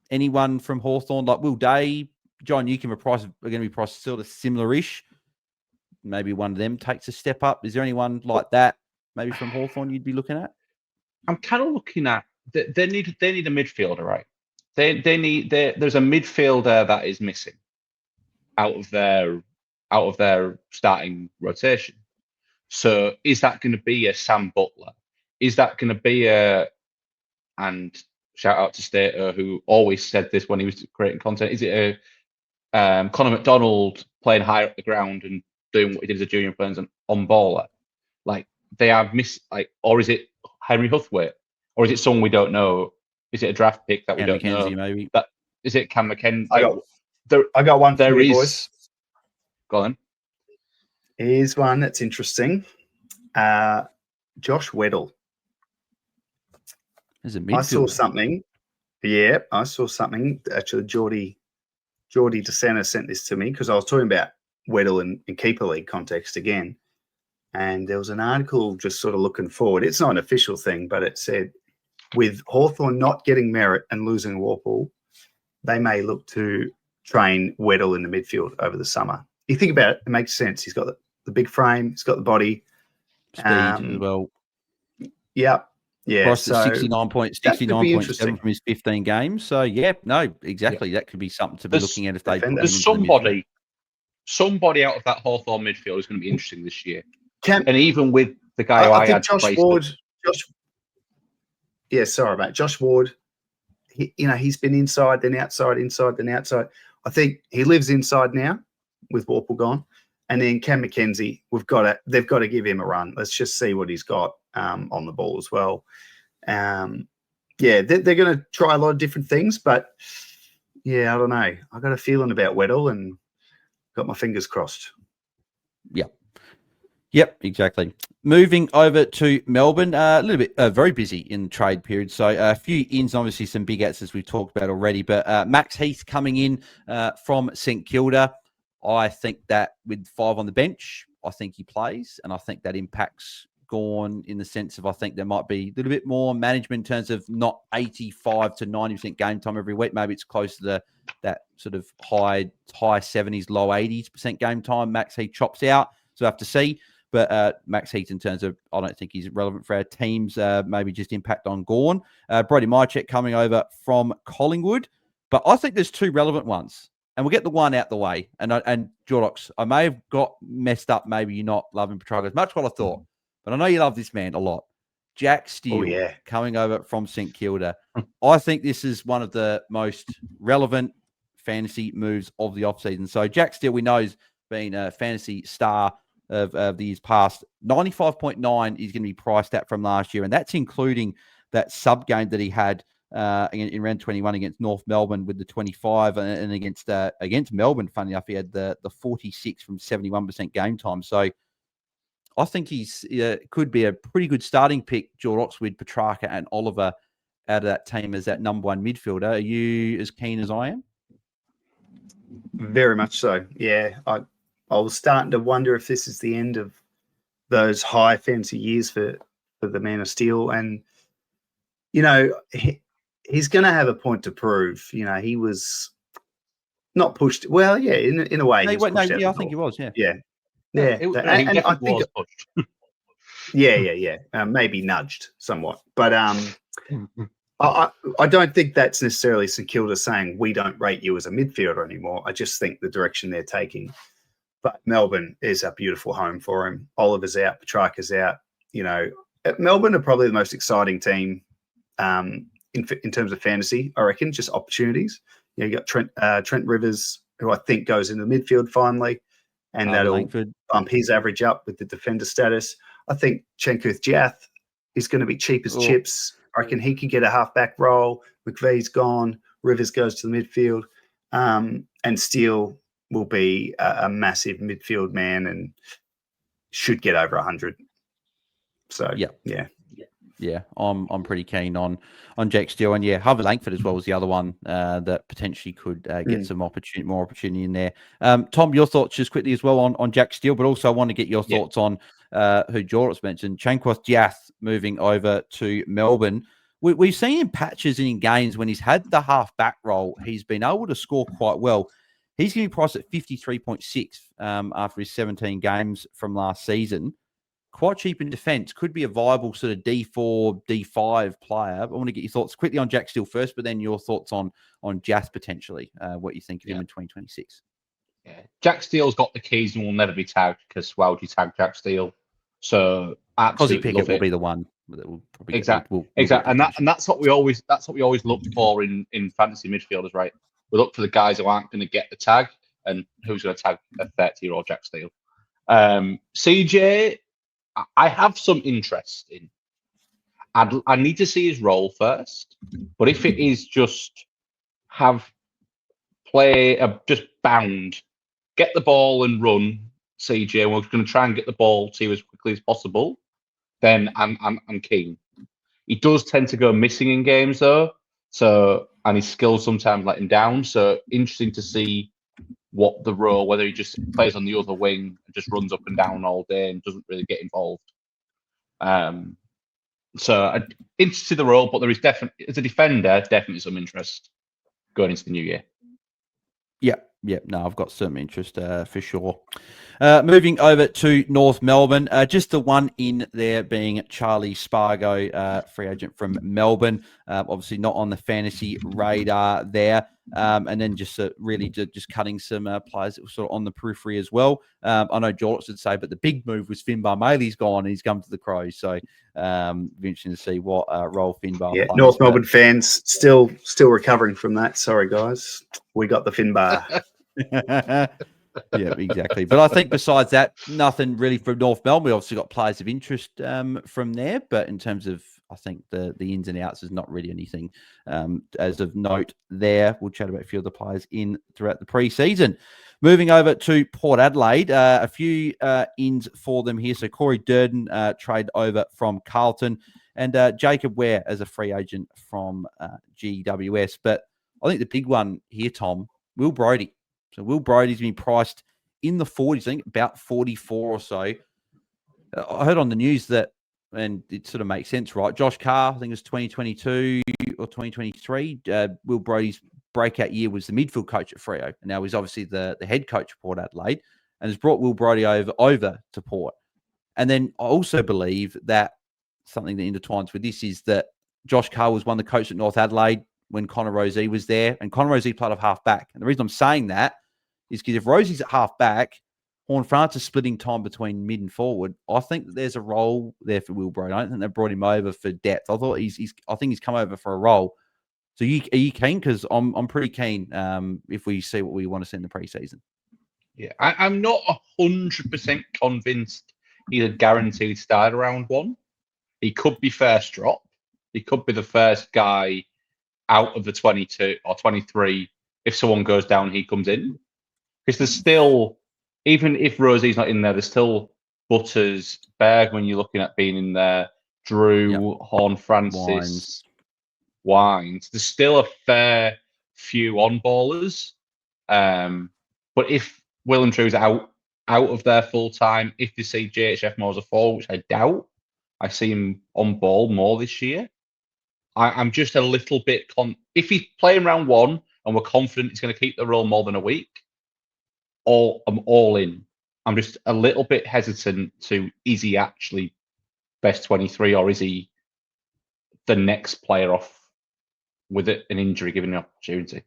anyone from Hawthorn, like Will Day, John Newcombe, are going to be priced sort of similar-ish? Maybe one of them takes a step up. Is there anyone like that, maybe from Hawthorn, you'd be looking at? I'm kind of looking at they need a midfielder, right? There's a midfielder that is missing out of their starting rotation. So is that going to be a Sam Butler? Is that going to be and shout out to Stater, who always said this when he was creating content, is it a Connor McDonald playing higher up the ground and doing what he did as a junior playing as an on-baller? Like, they have or is it Henry Huthwaite? Or is it someone we don't know? Is it a draft pick that we don't know? Maybe. Is it Cam McKenzie? I got one for there you, is. boys. Go on. Here's one that's interesting. Josh Weddle. I saw something. Yeah, I saw something. Actually, Jordy DeSantis sent this to me because I was talking about Weddle in Keeper League context again. And there was an article just sort of looking forward. It's not an official thing, but it said, with Hawthorn not getting Merritt and losing Warple, they may look to train Weddle in the midfield over the summer. You think about it, it makes sense. He's got the big frame. He's got the body. Speed as well. Yeah. Priced so at 69.7 from his 15 games. So, exactly. Yeah. That could be something to be looking at if they put him there's somebody out of that Hawthorn midfield is going to be interesting this year. And even with the guy I had Josh Ward. Sorry, mate. Josh Ward, he's been inside, then outside, inside, then outside. I think he lives inside now with Warple gone. And then Cam McKenzie, they've got to give him a run. Let's just see what he's got on the ball as well. They're going to try a lot of different things, but I don't know. I got a feeling about Weddle and got my fingers crossed. Yep, exactly. Moving over to Melbourne, a little bit very busy in the trade period. So a few ins, obviously some big outs as we've talked about already. But Max Heath coming in from St Kilda. I think that with 5 on the bench, I think he plays, and I think that impacts Gawn in the sense of I think there might be a little bit more management in terms of not 85 to 90% game time every week. Maybe it's close to that sort of high 70s, low 80% game time. Max Heath chops out, so I have to see. But Max Heath, in terms of, I don't think he's relevant for our teams, maybe just impact on Gawn. Brody Mychek coming over from Collingwood. But I think there's 2 relevant ones. And we'll get the one out the way. And Jordox, I may have got messed up. Maybe you're not loving Petrarca as much as what I thought. But I know you love this man a lot. Jack Steele coming over from St Kilda. I think this is one of the most relevant fantasy moves of the offseason. So Jack Steele, we know, has been a fantasy star of the years past. 95.9 is going to be priced at from last year. And that's including that sub game that he had in round 21 against North Melbourne with the 25, and against Melbourne, funny enough, he had the 46 from 71% game time. So I think he's could be a pretty good starting pick, Jordox, with Petrarca and Oliver out of that team as that number 1 midfielder. Are you as keen as I am? Very much so. Yeah, I was starting to wonder if this is the end of those high fantasy years for the Man of Steel, and he's going to have a point to prove. He was not pushed. Well, yeah, in a way. I think he was. Yeah. And I think pushed. Maybe nudged somewhat, but I don't think that's necessarily St Kilda saying we don't rate you as a midfielder anymore. I just think the direction they're taking. But Melbourne is a beautiful home for him. Oliver's out, Petrarca's out. Melbourne are probably the most exciting team in terms of fantasy, I reckon, just opportunities. You got Trent Rivers, who I think goes into the midfield finally, and that'll Langford. bump his average up with the defender status. I think Chenkuth Jath is going to be cheap as chips. I reckon he can get a halfback role. McVee's gone. Rivers goes to the midfield. And Steele, will be a massive midfield man and should get over 100. So yeah, I'm pretty keen on Jack Steele, and Harvey Langford as well was the other one that potentially could get some more opportunity in there. Tom, your thoughts just quickly as well on Jack Steele, but also I want to get your thoughts on who Jordox mentioned, Chankwas Jath moving over to Melbourne. We've seen in patches and in games when he's had the half-back role, he's been able to score quite well. He's going to be priced at 53.6 after his 17 games from last season. Quite cheap in defence. Could be a viable sort of D4, D5 player. I want to get your thoughts quickly on Jack Steele first, but then your thoughts on Jath potentially, what you think of him in 2026. Yeah. Jack Steele's got the keys and will never be tagged because why would you tag Jack Steele? So absolutely love it. Will be the one that will probably exactly. And that's what we always look for in fantasy midfielders, right? We look for the guys who aren't going to get the tag and who's going to tag a 30-year-old Jack Steele. CJ, I have some interest in. I need to see his role first, but if it is just just bound, get the ball and run, CJ. We're going to try and get the ball to you as quickly as possible. Then I'm keen. He does tend to go missing in games though, and his skills sometimes let him down. So interesting to see what the role, whether he just plays on the other wing and just runs up and down all day and doesn't really get involved. So I'm interested in the role, but there is definitely, as a defender, definitely some interest going into the new year. Yeah, no, I've got some interest for sure. Moving over to North Melbourne, just the one in there being Charlie Spargo, free agent from Melbourne. Obviously not on the fantasy radar there. And then just really just cutting some players that were sort of on the periphery as well. I know Jordox would say, but the big move was Finbar Maley's gone and he's come to the Crows. So be interesting to see what role Finbar plays. North Melbourne fans still recovering from that. Sorry, guys. We got the Finbar. Yeah, exactly. But I think besides that, nothing really from North Melbourne. We obviously got players of interest from there, but in terms of, I think the ins and outs is not really anything as of note there. We'll chat about a few of the players in throughout the pre-season. Moving over to Port Adelaide, a few ins for them here. So Corey Durden trade over from Carlton, and Jacob Ware as a free agent from GWS. But I think the big one here, Tom, Will Brodie. So Will Brodie's been priced in the 40s, I think about 44 or so. I heard on the news that, and it sort of makes sense, right? Josh Carr, I think it was 2022 or 2023. Will Brodie's breakout year was the midfield coach at Freo. And now he's obviously the head coach of Port Adelaide and has brought Will Brodie over to Port. And then I also believe that something that intertwines with this is that Josh Carr was one of the coaches at North Adelaide when Connor Rozee was there. And Connor Rozee played off half-back. And the reason I'm saying that is because if Rosie's at half-back, Horne-Francis splitting time between mid and forward, I think that there's a role there for Will Brodie. I don't think they brought him over for depth. I thought I think he's come over for a role. So are you keen? Because I'm pretty keen if we see what we want to see in the preseason. Yeah, I'm not 100% convinced he's a guaranteed start around one. He could be first drop. He could be the first guy out of the 22 or 23. If someone goes down, he comes in. Because there's still, even if Rosie's not in there, there's still Butters, Berg when you're looking at being in there, Drew, Horne-Francis, Wines. There's still a fair few on-ballers. But if Will and Drew's out of there full-time, if you see JHF more as a forward, which I doubt, I see him on ball more this year. I'm just a little bit... if he's playing round one and we're confident he's going to keep the role more than a week, I'm all in. I'm just a little bit hesitant to, is he actually best 23 or is he the next player off with an injury given an opportunity?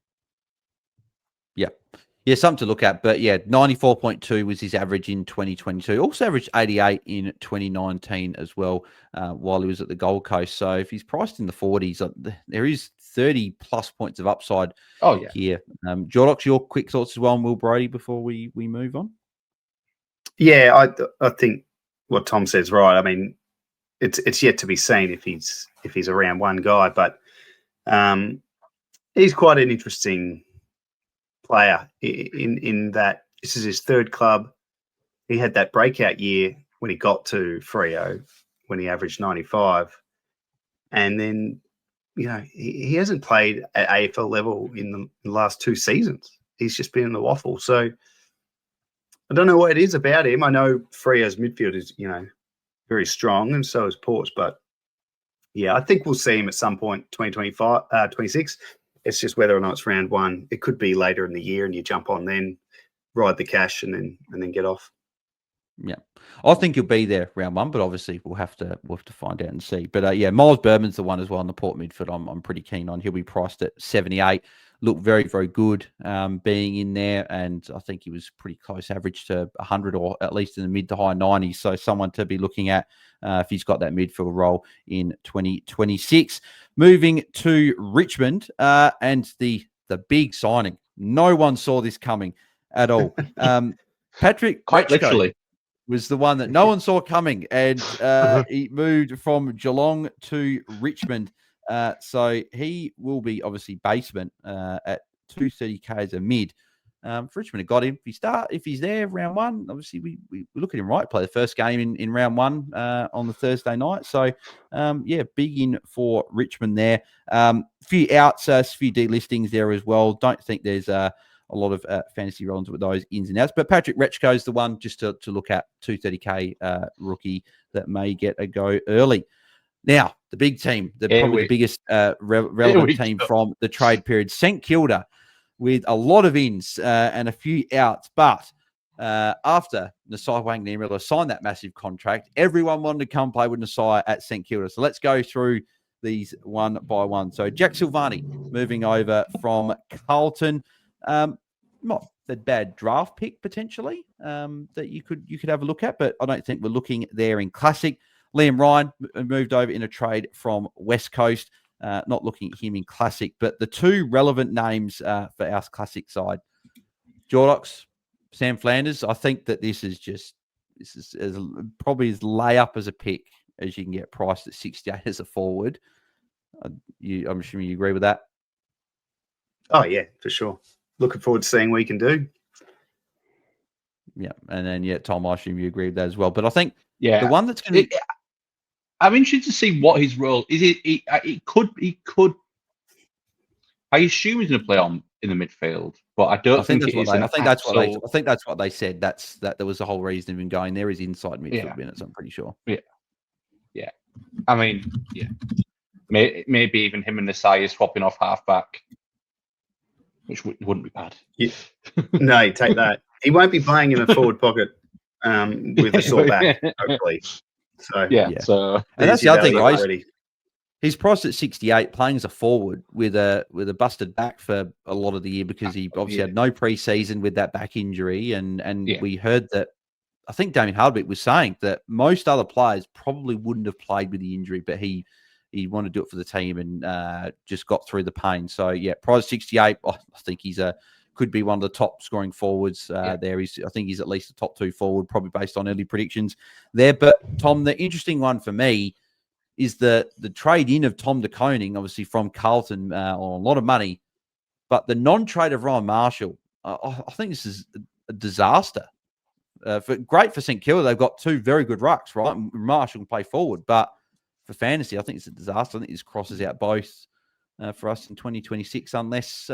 Yeah, something to look at. But yeah, 94.2 was his average in 2022. Also averaged 88 in 2019 as well while he was at the Gold Coast. So if he's priced in the 40s, there is 30 plus points of upside here. Jordox, your quick thoughts as well on Will Brodie before we move on? Yeah, I think what Tom says right. I mean, it's yet to be seen if he's around one guy, but he's quite an interesting player in that this is his third club. He had that breakout year when he got to Freo, when he averaged 95. And then, he hasn't played at AFL level in the last 2 seasons. He's just been in the waffle. So I don't know what it is about him. I know Freo's midfield is, very strong, and so is Port's. But, yeah, I think we'll see him at some point, 26. It's just whether or not it's round 1. It could be later in the year, and you jump on then, ride the cash, and then get off. Yeah, I think he'll be there round 1, but obviously we'll have to find out and see. But yeah, Miles Berman's the one as well in the Port midfield. I'm pretty keen on. He'll be priced at 78. Looked very, very good being in there, and I think he was pretty close average to 100, or at least in the mid to high 90s. So someone to be looking at if he's got that midfield role in 2026. Moving to Richmond and the big signing. No one saw this coming at all. Patrick, quite literally, was the one that no one saw coming, and he moved from Geelong to Richmond. So he will be obviously basement at 230k as a mid. For Richmond have got him. If he's there round 1, obviously we look at him right. Play the first game in round 1 on the Thursday night. So yeah, big in for Richmond there. Few outs, few delistings there as well. Don't think there's a lot of fantasy relevance with those ins and outs. But Patrick Retchko is the one just to look at, 230k rookie that may get a go early. Now, the big team, probably the biggest relevant team from the trade period, St Kilda, with a lot of ins and a few outs. But after Nasai Wanganimala signed that massive contract, everyone wanted to come play with Nasai at St Kilda. So let's go through these one by one. So Jack Silvani moving over from Carlton. Not a bad draft pick potentially that you could have a look at, but I don't think we're looking there in Classic. Liam Ryan moved over in a trade from West Coast. Not looking at him in Classic, but the two relevant names for our Classic side, Jordox, Sam Flanders. I think that this is probably as layup as a pick as you can get priced at 68 as a forward. I'm assuming you agree with that. Oh yeah, for sure. Looking forward to seeing what he can do. Yeah, and then Tom, I assume you agree with that as well. But I think the one that's going to I'm interested to see what his role is. It could. I assume he's going to play in the midfield, but I don't think it is. I think that's what they said. That there was the whole reason of him going there is inside midfield minutes. I'm pretty sure. Yeah. I mean, yeah. Maybe even him and Nasai is swapping off halfback, which wouldn't be bad. Yeah. No, take that. He won't be playing in a forward pocket with a sore back, hopefully. So So and that's the other thing, guys. He's priced at 68, playing as a forward with a busted back for a lot of the year because he obviously had no preseason with that back injury, and we heard that. I think Damien Hardwick was saying that most other players probably wouldn't have played with the injury, but he wanted to do it for the team and just got through the pain. So yeah, price 68. I think could be one of the top scoring forwards there. I think he's at least a top 2 forward, probably based on early predictions there. But Tom, the interesting one for me is the trade in of Tom de Koning, obviously from Carlton on a lot of money, but the non-trade of Ryan Marshall. I think this is a disaster. Great for St Kilda. They've got 2 very good rucks, right? Marshall can play forward, but for fantasy, I think it's a disaster. I think this crosses out both for us in 2026 unless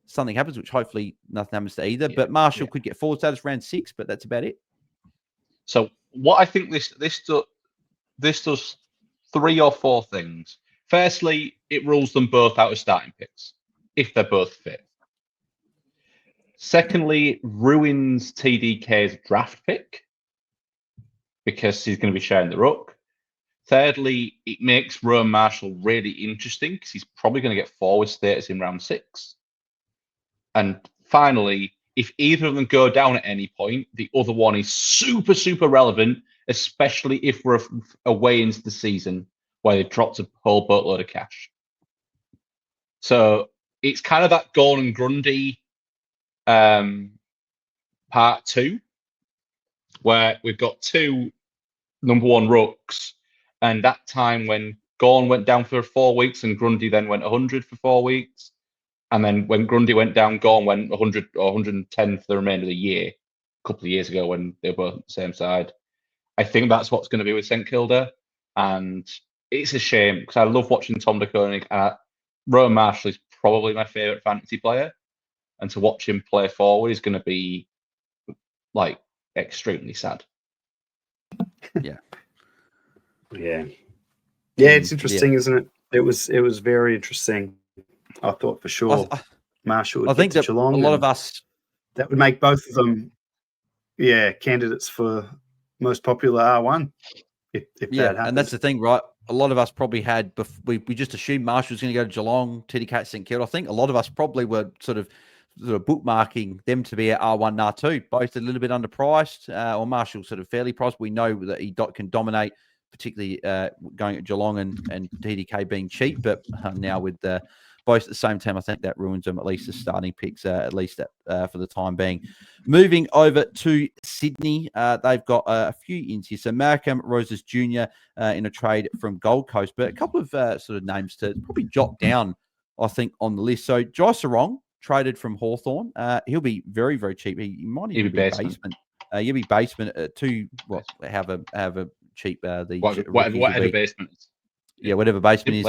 something happens, which hopefully nothing happens to either. But Marshall could get forward status round 6, but that's about it. So what I think this does 3 or 4 things. Firstly, it rules them both out of starting picks if they're both fit. Secondly, it ruins TDK's draft pick because he's going to be sharing the ruck. Thirdly, it makes Rowan Marshall really interesting because he's probably going to get forward status in round 6. And finally, if either of them go down at any point, the other one is super, super relevant, especially if we're away into the season where they've dropped a whole boatload of cash. So it's kind of that Gordon Grundy part 2, where we've got 2 number 1 rucks, and that time when Gorn went down for 4 weeks and Grundy then went 100 for 4 weeks, And then when Grundy went down, Gorn went 100 or 110 for the remainder of the year, a couple of years ago when they were both on the same side. I think that's what's going to be with St Kilda. And it's a shame because I love watching Tom de Koning. Rowan Marshall is probably my favourite fantasy player. And to watch him play forward is going to be like extremely sad. Yeah. It's interesting, isn't it? It was very interesting. I thought for sure Marshall would get to Geelong. A lot of us that would make both of them, candidates for most popular R1. If that happens. And that's the thing, right? A lot of us probably had we just assumed Marshall was going to go to Geelong, Teddy Cat, St Kilda. I think a lot of us probably were sort of bookmarking them to be at R1, R2, both a little bit underpriced, or Marshall sort of fairly priced. We know that he can dominate, particularly going at Geelong and TDK being cheap, but now with both at the same time, I think that ruins them, at least the starting picks, at least for the time being. Moving over to Sydney, they've got a few ins here. So Malcolm Roses Jr. In a trade from Gold Coast, but a couple of sort of names to probably jot down, I think, on the list. So Jai Sarong, traded from Hawthorn. He'll be very, very cheap. He might even be basement. He'll be basement have a cheap whatever basement is. Yeah, whatever basement is.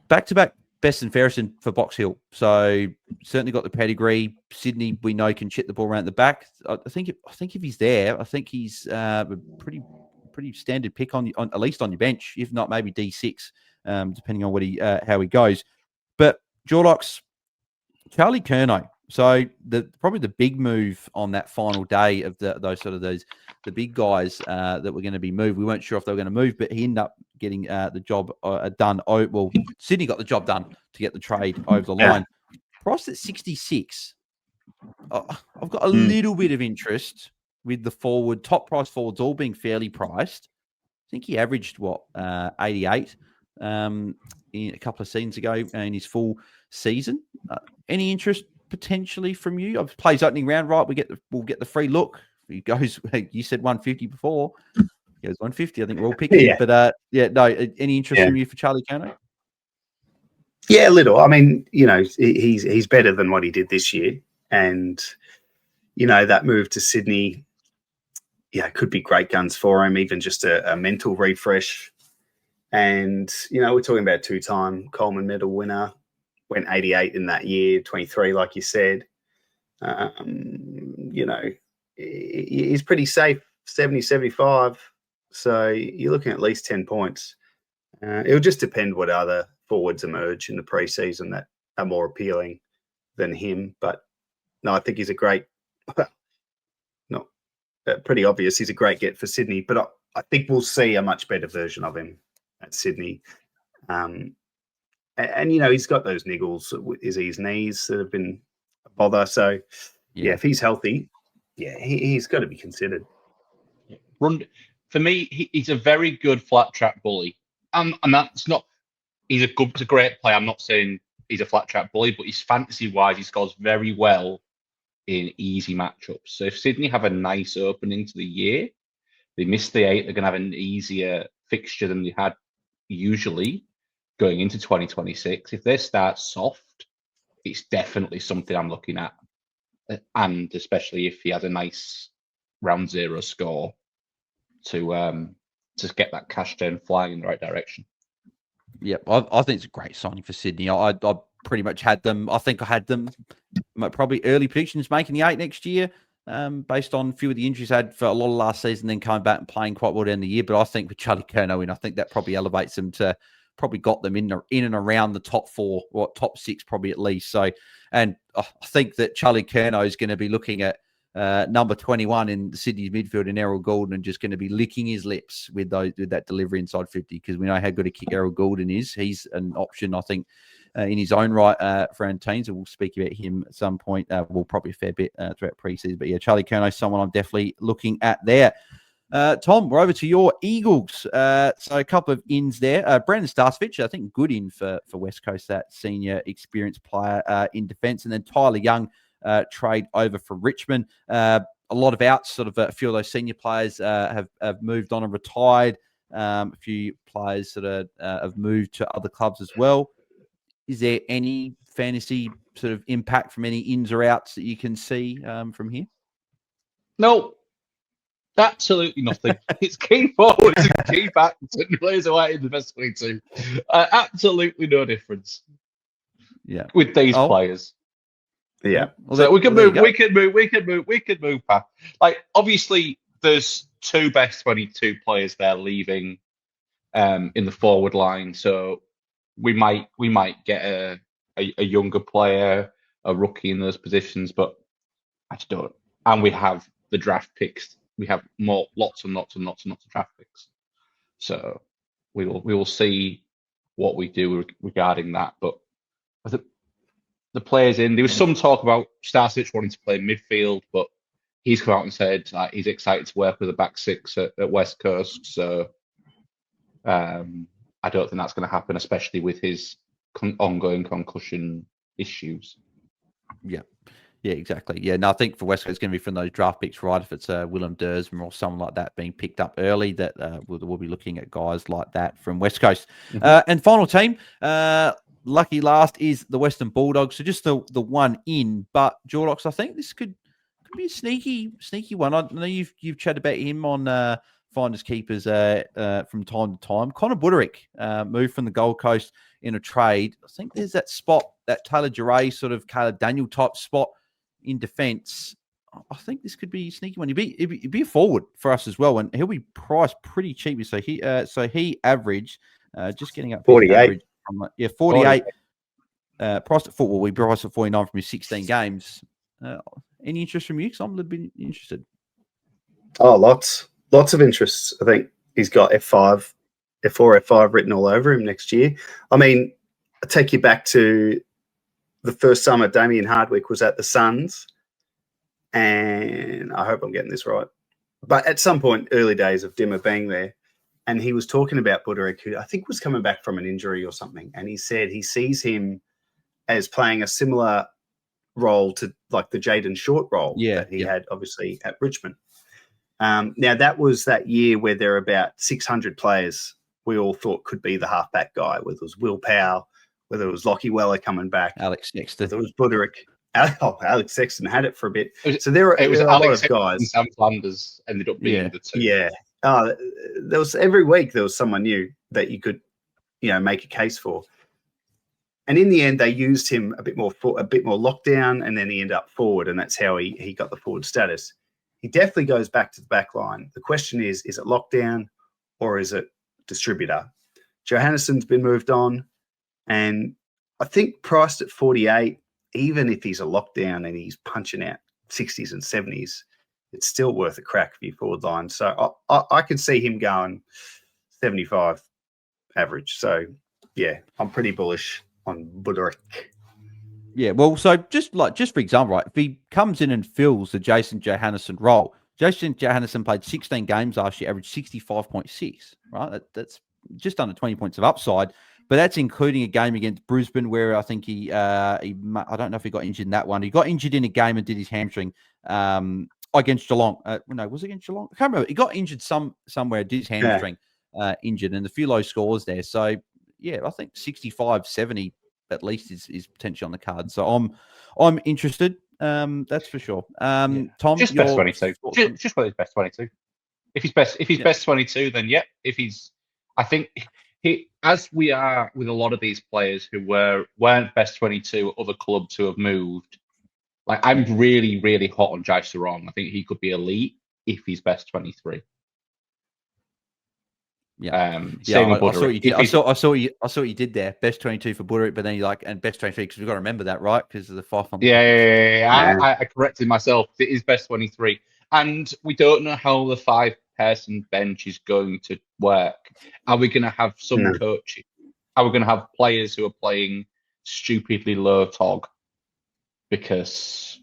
Back-to-back best and fairest for Box Hill. So certainly got the pedigree. Sydney, we know, can chip the ball around the back. I think if he's there, I think he's a pretty standard pick on at least on your bench, if not maybe D6, depending on what how he goes. But Jordox, Charlie Curnow. So probably the big move on that final day of the big guys that were going to be moved. We weren't sure if they were going to move, but he ended up getting the job done. Well, Sydney got the job done to get the trade over the line. Priced at 66. I've got a little bit of interest with the top price forwards all being fairly priced. I think he averaged 88 in a couple of seasons ago in his full season. Any interest potentially from you? Plays opening round, right? We'll get the free look. He goes. You said 150 before. He goes 150. I think we're all picking it. But any interest from you for Charlie Curnow? Yeah, a little. I mean, he's better than what he did this year, and that move to Sydney, could be great guns for him. Even just a mental refresh, and we're talking about two-time Coleman Medal winner. Went 88 in that year, 23, like you said. He's pretty safe, 70, 75. So you're looking at least 10 points. It'll just depend what other forwards emerge in the preseason that are more appealing than him. But no, I think he's a great, pretty obvious, he's a great get for Sydney. But I think we'll see a much better version of him at Sydney. And he's got those niggles with his knees that have been a bother. So, if he's healthy, he's got to be considered. For me, he's a very good flat track bully. And that's not, he's a great player. I'm not saying he's a flat track bully, but he's fantasy-wise, he scores very well in easy matchups. So if Sydney have a nice opening to the year, they miss the 8, they're going to have an easier fixture than they had usually going into 2026. If they start soft, it's definitely something I'm looking at. And especially if he has a nice round 0 score to get that cash turn flying in the right direction. Yeah, I think it's a great signing for Sydney. I pretty much had them. I think I had them probably early predictions making the 8 next year, based on a few of the injuries I had for a lot of last season, then coming back and playing quite well in the year. But I think with Charlie Curnow in, I think that probably elevates them to probably got them in and around the top 4, or top 6 probably at least. So, and I think that Charlie Curnow is going to be looking at number 21 in the Sydney's midfield in Errol Goulden and just going to be licking his lips with that delivery inside 50, because we know how good a kick Errol Goulden is. He's an option, I think, in his own right for our teams, and we'll speak about him at some point. We'll probably a fair bit throughout preseason. But Charlie Curnow, someone I'm definitely looking at there. Tom, we're over to your Eagles. So a couple of ins there. Brandon Starcevich, I think good in for West Coast, that senior experienced player in defence. And then Tyler Young, trade over for Richmond. A lot of outs, sort of a few of those senior players have moved on and retired. A few players sort of have moved to other clubs as well. is there any fantasy sort of impact from any ins or outs that you can see from here? No, absolutely nothing. It's key forwards and key backs and players away in the best 22. Absolutely no difference. Yeah, with these players. Yeah. Well, so we can move. We can move past. Like, obviously, there's 2 best 22 players there leaving in the forward line. So we might get a younger player, a rookie in those positions, but I just don't. And we have the draft picks. We have lots and lots of draft picks. So we will see what we do regarding that. But I think the players in, there was some talk about Starcic wanting to play midfield, but he's come out and said he's excited to work with the back 6 at West Coast. So I don't think that's going to happen, especially with his ongoing concussion issues. Yeah, exactly. Yeah, no, I think for West Coast, it's going to be from those draft picks, right? If it's Willem Dersma or someone like that being picked up early, that we'll be looking at guys like that from West Coast. And final team, lucky last is the Western Bulldogs. So just the one in, but Jordox, I think this could be a sneaky one. I know you've chatted about him on Finders Keepers from time to time. Connor Buderick moved from the Gold Coast in a trade. I think there's that spot, that Taylor Duray sort of Caleb Daniel type spot in defence. I think this could be a sneaky one. He'd be a forward for us as well, and he'll be priced pretty cheaply. So he averaged just getting up 48. Average, 48. Priced at football. We priced at 49 from his 16 games. Any interest from you? Because I'm a little bit interested. Oh, lots of interest. I think he's got F5, F4, F5 written all over him next year. I mean, I take you back to the first summer Damien Hardwick was at the Suns, and I hope I'm getting this right, but at some point, early days of Dimmer being there, and he was talking about Buderick, who I think was coming back from an injury or something, and he said he sees him as playing a similar role to like the Jaiden Short role that he had obviously at Richmond. Now, that was that year where there were about 600 players we all thought could be the halfback guy, whether it was Will Powell, whether it was Lockie Weller coming back, Alex Sexton. whether it was Buderick. Alex Sexton had it for a bit. So there were a lot of guys. And Sam Flanders ended up being the 2. Yeah. There was every week there was someone new that you could, make a case for. And in the end, they used him a bit more lockdown, and then he ended up forward, and that's how he got the forward status. He definitely goes back to the back line. The question is it lockdown or is it distributor? Johannesson's been moved on, and I think priced at 48, even if he's a lockdown and he's punching out 60s and 70s, it's still worth a crack for your forward line. So I can see him going 75 average. So, yeah, I'm pretty bullish on Buderick. Yeah, well, so just for example, right, if he comes in and fills the Jason Johannesson role, Jason Johannesson played 16 games last year, averaged 65.6, right? That's just under 20 points of upside, but that's including a game against Brisbane where I think he I don't know if he got injured in that one. He got injured in a game and did his hamstring against Geelong. No, was it against Geelong? I can't remember. He got injured somewhere, did his hamstring injured, and a few low scores there. So, yeah, I think 65, 70 at least is potentially on the card. So I'm interested. That's for sure. Tom, just best 22. Just play his best 22. If he's best 22, then yeah. I think as we are with a lot of these players who weren't best 22 at other clubs who have moved. Like, I'm really, really hot on Jai Sarong. I think he could be elite if he's best 23. Yeah, I saw what you did there. Best 22 for Buderick, but then you and best 23 because we've got to remember that, right? Because of the 5 on. Yeah. I corrected myself. It is best 23, and we don't know how the 5-person bench is going to work. Are we going to have some coaching? Are we going to have players who are playing stupidly low tog because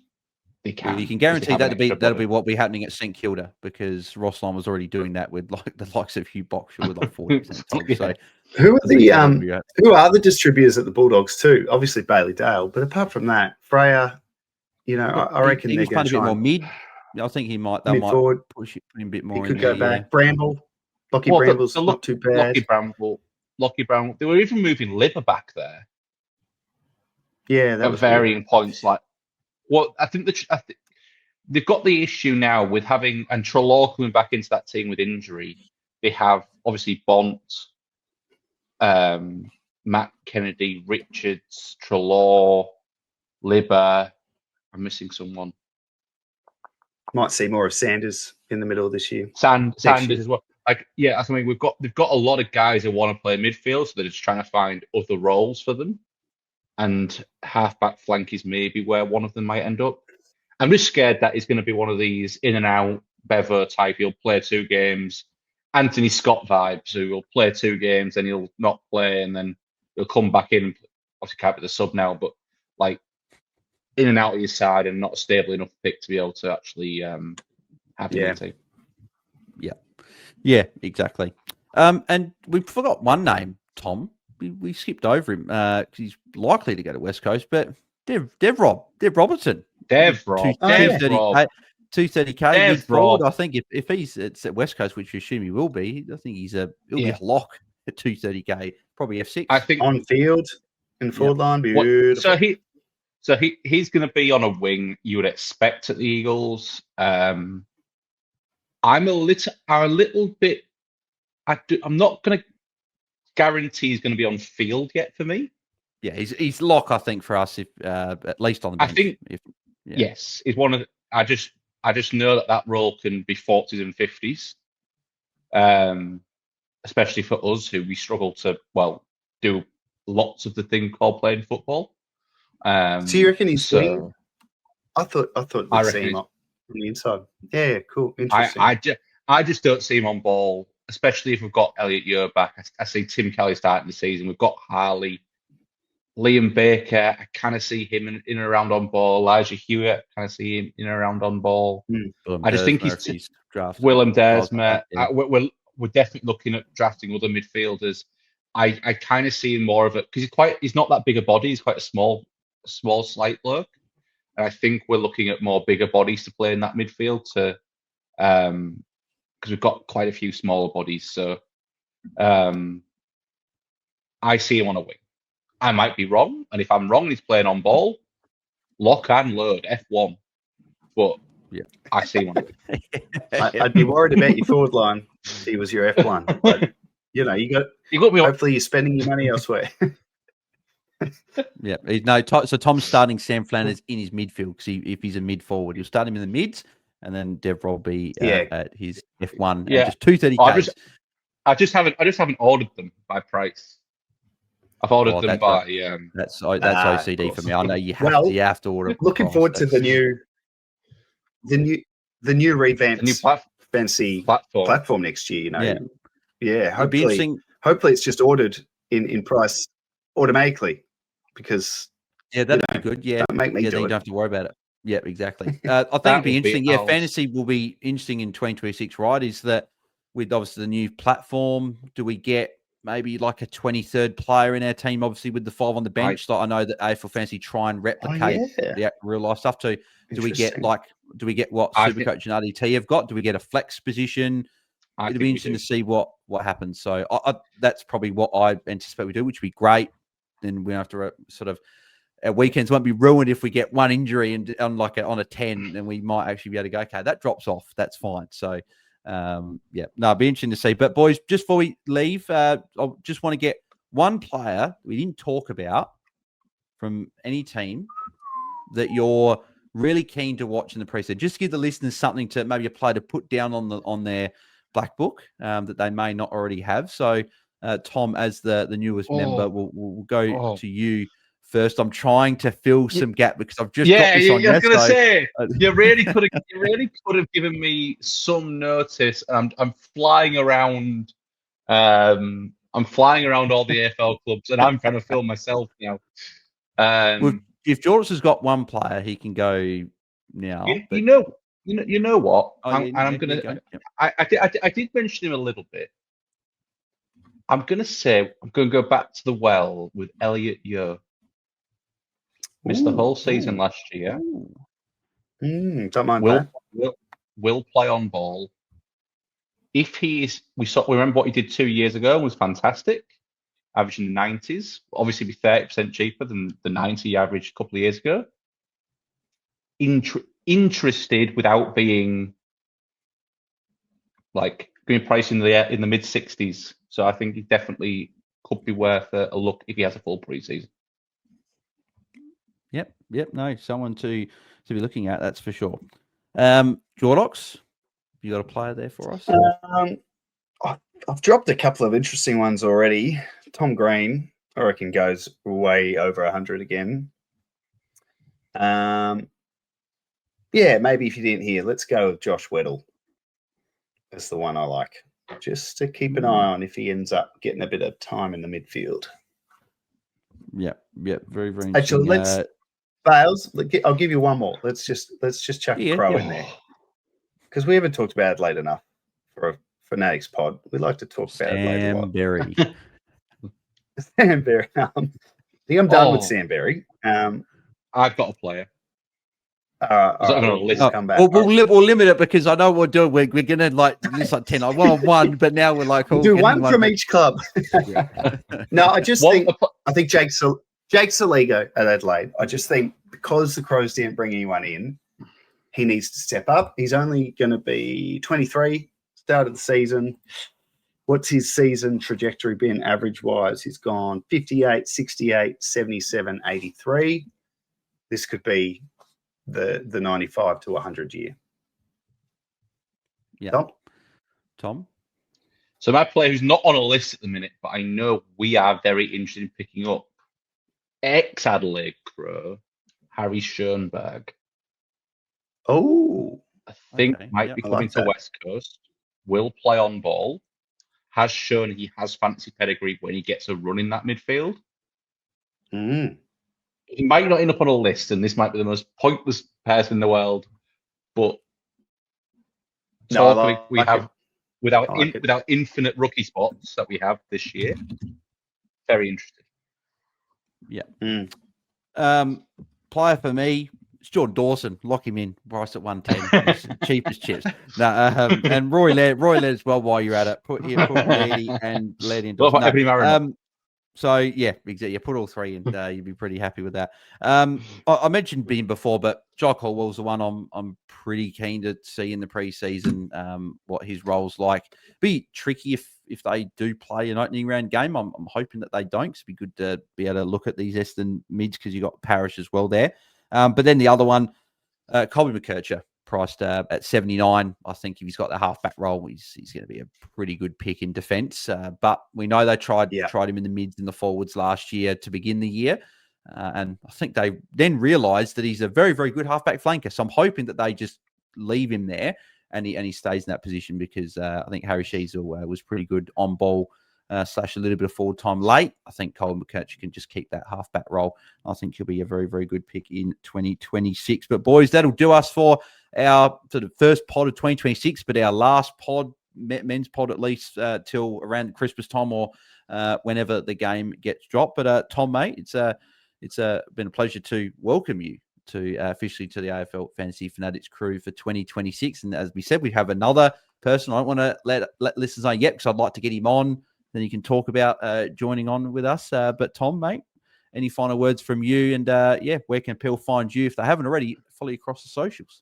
they can? Well, you can guarantee that'll be what will be happening at St Kilda because Rossline was already doing that with the likes of Hugh Boxall with 40% tog. So who are the distributors at the Bulldogs too? Obviously Bailey Dale, but apart from that, Freya, I reckon they're going to try a bit more mid. I think he might. They might push it a bit more. He could go back. Bramble, Bramble's not too bad. Lockie Bramble. They were even moving Liver back there. Yeah, that at was varying points. Like, well, I think they've got the issue now with having and Trelaw coming back into that team with injury. They have obviously Bont, Matt Kennedy, Richards, Trelaw, Libba. I'm missing someone. Might see more of Sanders in the middle of this year. Sanders year. as well. Like, yeah, I mean, they've got a lot of guys who want to play midfield, so they're just trying to find other roles for them. And halfback flank is maybe where one of them might end up. I'm just scared that he's going to be one of these in and out Bevo type. He'll play 2 games, Anthony Scott vibes, who will play 2 games, then he'll not play, and then he'll come back in. Obviously, can't be the sub now, but like in and out of your side and not a stable enough pick to be able to actually have him in the team. Yeah, exactly. And we forgot one name, Tom. We skipped over him because he's likely to go to West Coast, but Dev Robertson. Dev Rob. 230k mid forward. I think if it's at West Coast, which you assume he will be, I think he'll be a lock at 230k, probably F6. I think on field in forward line, beautiful. So he's going to be on a wing. You would expect at the Eagles. I'm a little bit. I'm not going to guarantee he's going to be on field yet for me. Yeah, he's lock. I think for us, if at least on the bench. I think yes, he's one of. I just know that role can be 40s and 50s, especially for us who we struggle to do lots of the thing called playing football. So you reckon he's swing? I thought we'd see him up from the inside. Yeah, cool, interesting. I just don't see him on ball, especially if we've got Elliot Yeo back. I see Tim Kelly starting the season. We've got Harley, Liam Baker. I kind of see him in and around on ball. Elijah Hewitt, kind of see him in and around on ball. I just think he's drafted. Willem Desma. We're definitely looking at drafting other midfielders. I kind of see him more of it because he's not that big a body. He's quite a small, slight bloke. And I think we're looking at more bigger bodies to play in that midfield because we've got quite a few smaller bodies. So I see him on a wing. I might be wrong, and if I'm wrong, and he's playing on ball, lock and load F1. But yeah, I see him on a wing. I'd be worried about your forward line if he was your F1. But you got me. Hopefully, you're spending your money elsewhere. Yeah, so Tom's starting Sam Flanners in his midfield because if he's a mid forward, you'll start him in the mids, and then Dev will be at his F1. Yeah, just 230k. I just haven't ordered them by price. I've ordered them by. That's OCD for me. I know you have to order. Looking forward to the new revamped fancy platform next year. Yeah. Hopefully it's just ordered in price automatically because that'd be good. Yeah, don't make me do then you it. don't have to worry about it. Yeah, exactly. I think it'd be interesting. Fantasy will be interesting in 2026, right? Is that with obviously the new platform, do we get maybe like a 23rd player in our team, obviously with the 5 on the bench? Like I know that AFL Fantasy try and replicate the real life stuff too. Do we get what Supercoach and RDT have got? Do we get a flex position? It'll be interesting to see what happens. So that's probably what I anticipate we do, which would be great. Then we have to sort of our weekends won't be ruined if we get one injury and on a 10, then we might actually be able to go, okay, that drops off. That's fine. So it'd be interesting to see. But boys, just before we leave, I just want to get one player we didn't talk about from any team that you're really keen to watch in the preseason. Just give the listeners something to maybe a player to put down on their black book that they may not already have. So Tom, as the newest member, we'll go to you first. I'm trying to fill some gap because I've just got this on. I was going to say you really could have given me some notice. I'm flying around. I'm flying around all the AFL clubs, and I'm trying to fill myself now. If Jordox has got one player, he can go now. You know what? I did mention him a little bit. I'm going to go back to the well with Elliot Yeo. Missed the whole season last year. Don't mind that. Will play on ball. If he is, we remember what he did 2 years ago and was fantastic. averaging the 90s. Obviously, be 30% cheaper than the 90 average a couple of years ago. Interested without being like going to price in the mid 60s. So I think he definitely could be worth a look if he has a full preseason. Yep. No, someone to be looking at, that's for sure. Jordox, you got a player there for us? I've dropped a couple of interesting ones already. Tom Green, I reckon, goes way over 100 again. Yeah, maybe if you didn't hear, let's go with Josh Weddle. That's the one I like. Just to keep an eye on if he ends up getting a bit of time in the midfield. Yep. Very, very interesting. Actually, let's Bales. I'll give you one more. Let's just chuck Crow in there, because we haven't talked about it late enough for a Fanatics pod. We like to talk about it later. Sam Berry. Sam Berry. I think I'm done with Sam Berry. I've got a player. Come back. We'll limit it, because I know what we're doing. We're going to list like 10. Well, one, but now we're like, we'll do one from each club. No, I think Jake Saligo at Adelaide. I just think because the Crows didn't bring anyone in, he needs to step up. He's only going to be 23, start of the season. What's his season trajectory been average-wise? He's gone 58, 68, 77, 83. This could be the 95 to 100 year. Yeah. Tom? So my player who's not on a list at the minute, but I know we are very interested in picking up, ex-Adelaide Crow, Harry Schoenberg. Oh. I think might be coming to West Coast, will play on ball, has shown he has fantasy pedigree when he gets a run in that midfield. He might not end up on a list, and this might be the most pointless person in the world, but with our infinite rookie spots that we have this year, very interested. Yeah. Player for me, it's Jordan Dawson. Lock him in. Price at 110. Cheap as chips. No, and Roy Laird as well. While you're at it, put Lairdy and Laird in. So yeah, exactly. You put all three in, you'd be pretty happy with that. I mentioned him before, but Jock Hallwell's the one I'm pretty keen to see in the preseason. What his role's like. Be tricky if they do play an opening round game. I'm hoping that they don't. Cause it'd be good to be able to look at these Eston mids, because you got Parrish as well there. But then the other one, Colby McKercher, priced at 79. I think if he's got the halfback role, he's going to be a pretty good pick in defence. But we know they tried him in the mids and the forwards last year to begin the year. And I think they then realised that he's a very, very good halfback flanker. So I'm hoping that they just leave him there and he stays in that position, because I think Harry Sheasel was pretty good on ball / a little bit of forward time late. I think Colin McKercher can just keep that halfback role. I think he'll be a very, very good pick in 2026. But boys, that'll do us for our sort of first pod of 2026, but our last pod, men's pod at least, till around Christmas time or whenever the game gets dropped. But Tom, mate, it's been a pleasure to welcome you to officially to the AFL Fantasy Fanatics crew for 2026. And as we said, we have another person. I don't want to let listeners know yet, because I'd like to get him on. Then you can talk about joining on with us. But Tom, mate, any final words from you? And where can people find you if they haven't already? Follow you across the socials.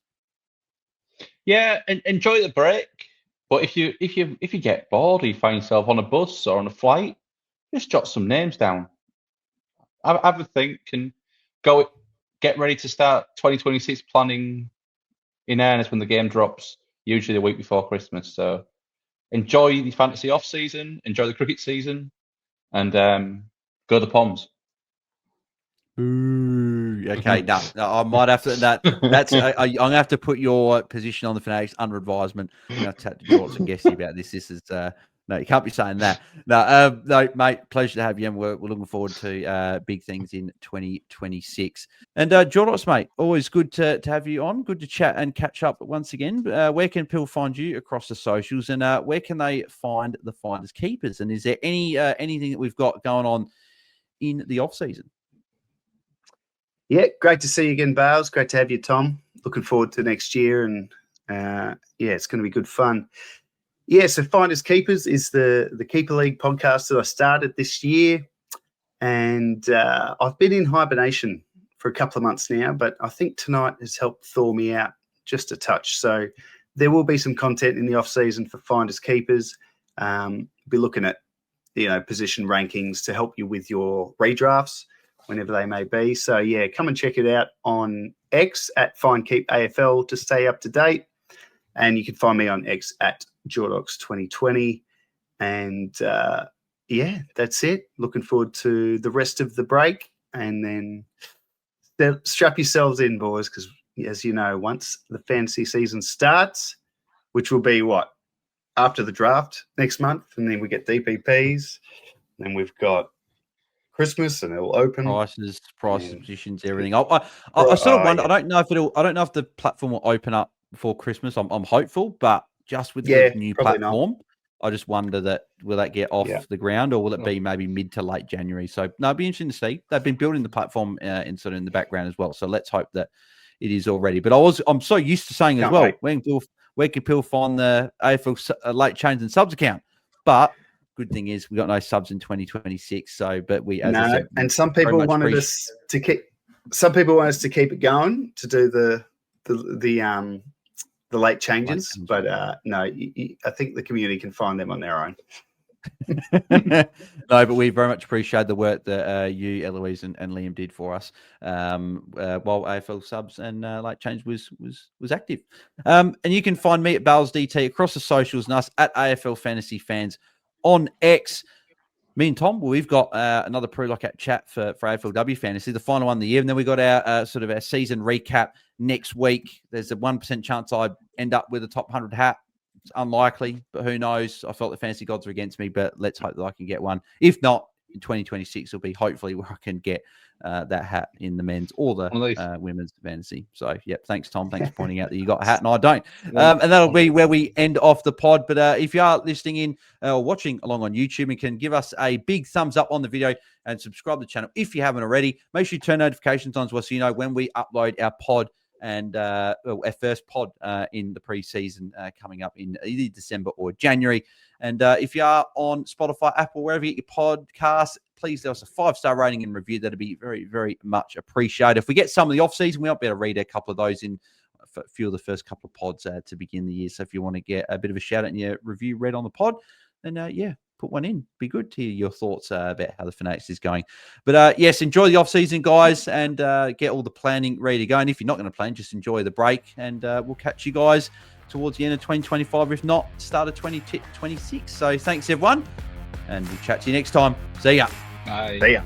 Yeah, and enjoy the break. But if you get bored, or you find yourself on a bus or on a flight, just jot some names down. Have a think and get ready to start 2026 planning in earnest when the game drops, usually the week before Christmas. So enjoy the fantasy off season, enjoy the cricket season, and go the Poms. Ooh, okay. No, I might have to. That's. I'm gonna have to put your position on the Fanatics under advisement. I'm gonna have to Jordox and Guesty about this. This is no, you can't be saying that. No, mate. Pleasure to have you, and we're looking forward to big things in 2026. And Jordox, mate, always good to have you on. Good to chat and catch up once again. Where can people find you across the socials, and where can they find the Finders Keepers? And is there anything that we've got going on in the off season? Yeah, great to see you again, Bales. Great to have you, Tom. Looking forward to next year, and it's going to be good fun. Yeah, so Finders Keepers is the Keeper League podcast that I started this year. And I've been in hibernation for a couple of months now, but I think tonight has helped thaw me out just a touch. So there will be some content in the off season for Finders Keepers. Be looking at position rankings to help you with your redrafts whenever they may be. So yeah, come and check it out on X at FindKeepAFL to stay up to date, and you can find me on X at Jordox 2020. And yeah, that's it. Looking forward to the rest of the break, and then strap yourselves in, boys, because as you know, once the fantasy season starts, which will be after the draft next month, and then we get DPPs, then we've got Christmas, and it'll open prices, positions, everything. I sort of wonder. Yeah. I don't know if the platform will open up before Christmas. I'm hopeful, but just with the new platform, not. I just wonder will that get off the ground, or will it be maybe mid to late January? So no, it'd be interesting to see. They've been building the platform in the background as well. So let's hope that it is already. But I'm so used to saying as well, where can people find the AFL late change and subs account? But good thing is we got no subs in 2026. So, but I said, and some people wanted us to keep. Some people want us to keep it going to do the late changes, but no, I think the community can find them on their own. No, but we very much appreciate the work that you, Eloise, and Liam did for us while AFL subs and late change was active. And you can find me at BAILSDT across the socials and us at AFL Fantasy Fans on X. Me and Tom, we've got another pre-lockout chat for AFLW Fantasy, the final one of the year. And then we got our sort of our season recap next week. There's a 1% chance I end up with a top 100 hat. It's unlikely, but who knows? I felt the fantasy gods are against me, but let's hope that I can get one. If not, in 2026 will be hopefully where I can get that hat in the men's or the women's fantasy. So, yeah, thanks, Tom. Thanks for pointing out that you got a hat and I don't. And that'll be where we end off the pod. But if you are listening in or watching along on YouTube, you can give us a big thumbs up on the video and subscribe to the channel if you haven't already. Make sure you turn notifications on as well so you know when we upload our pod and our first pod in the preseason coming up in either December or January. And if you are on Spotify, Apple, wherever you get your podcasts, please give us a 5-star rating and review. That'd be very, very much appreciated. If we get some of the off-season, we might be able to read a couple of those in a few of the first couple of pods to begin the year. So if you want to get a bit of a shout out in your review read on the pod, then put one in. Be good to hear your thoughts about how the Fanatics is going. But yes, enjoy the off-season, guys, and get all the planning ready to go. And if you're not going to plan, just enjoy the break. And we'll catch you guys towards the end of 2025, if not, start of 2026. So thanks, everyone. And we'll chat to you next time. See ya. Bye. See ya.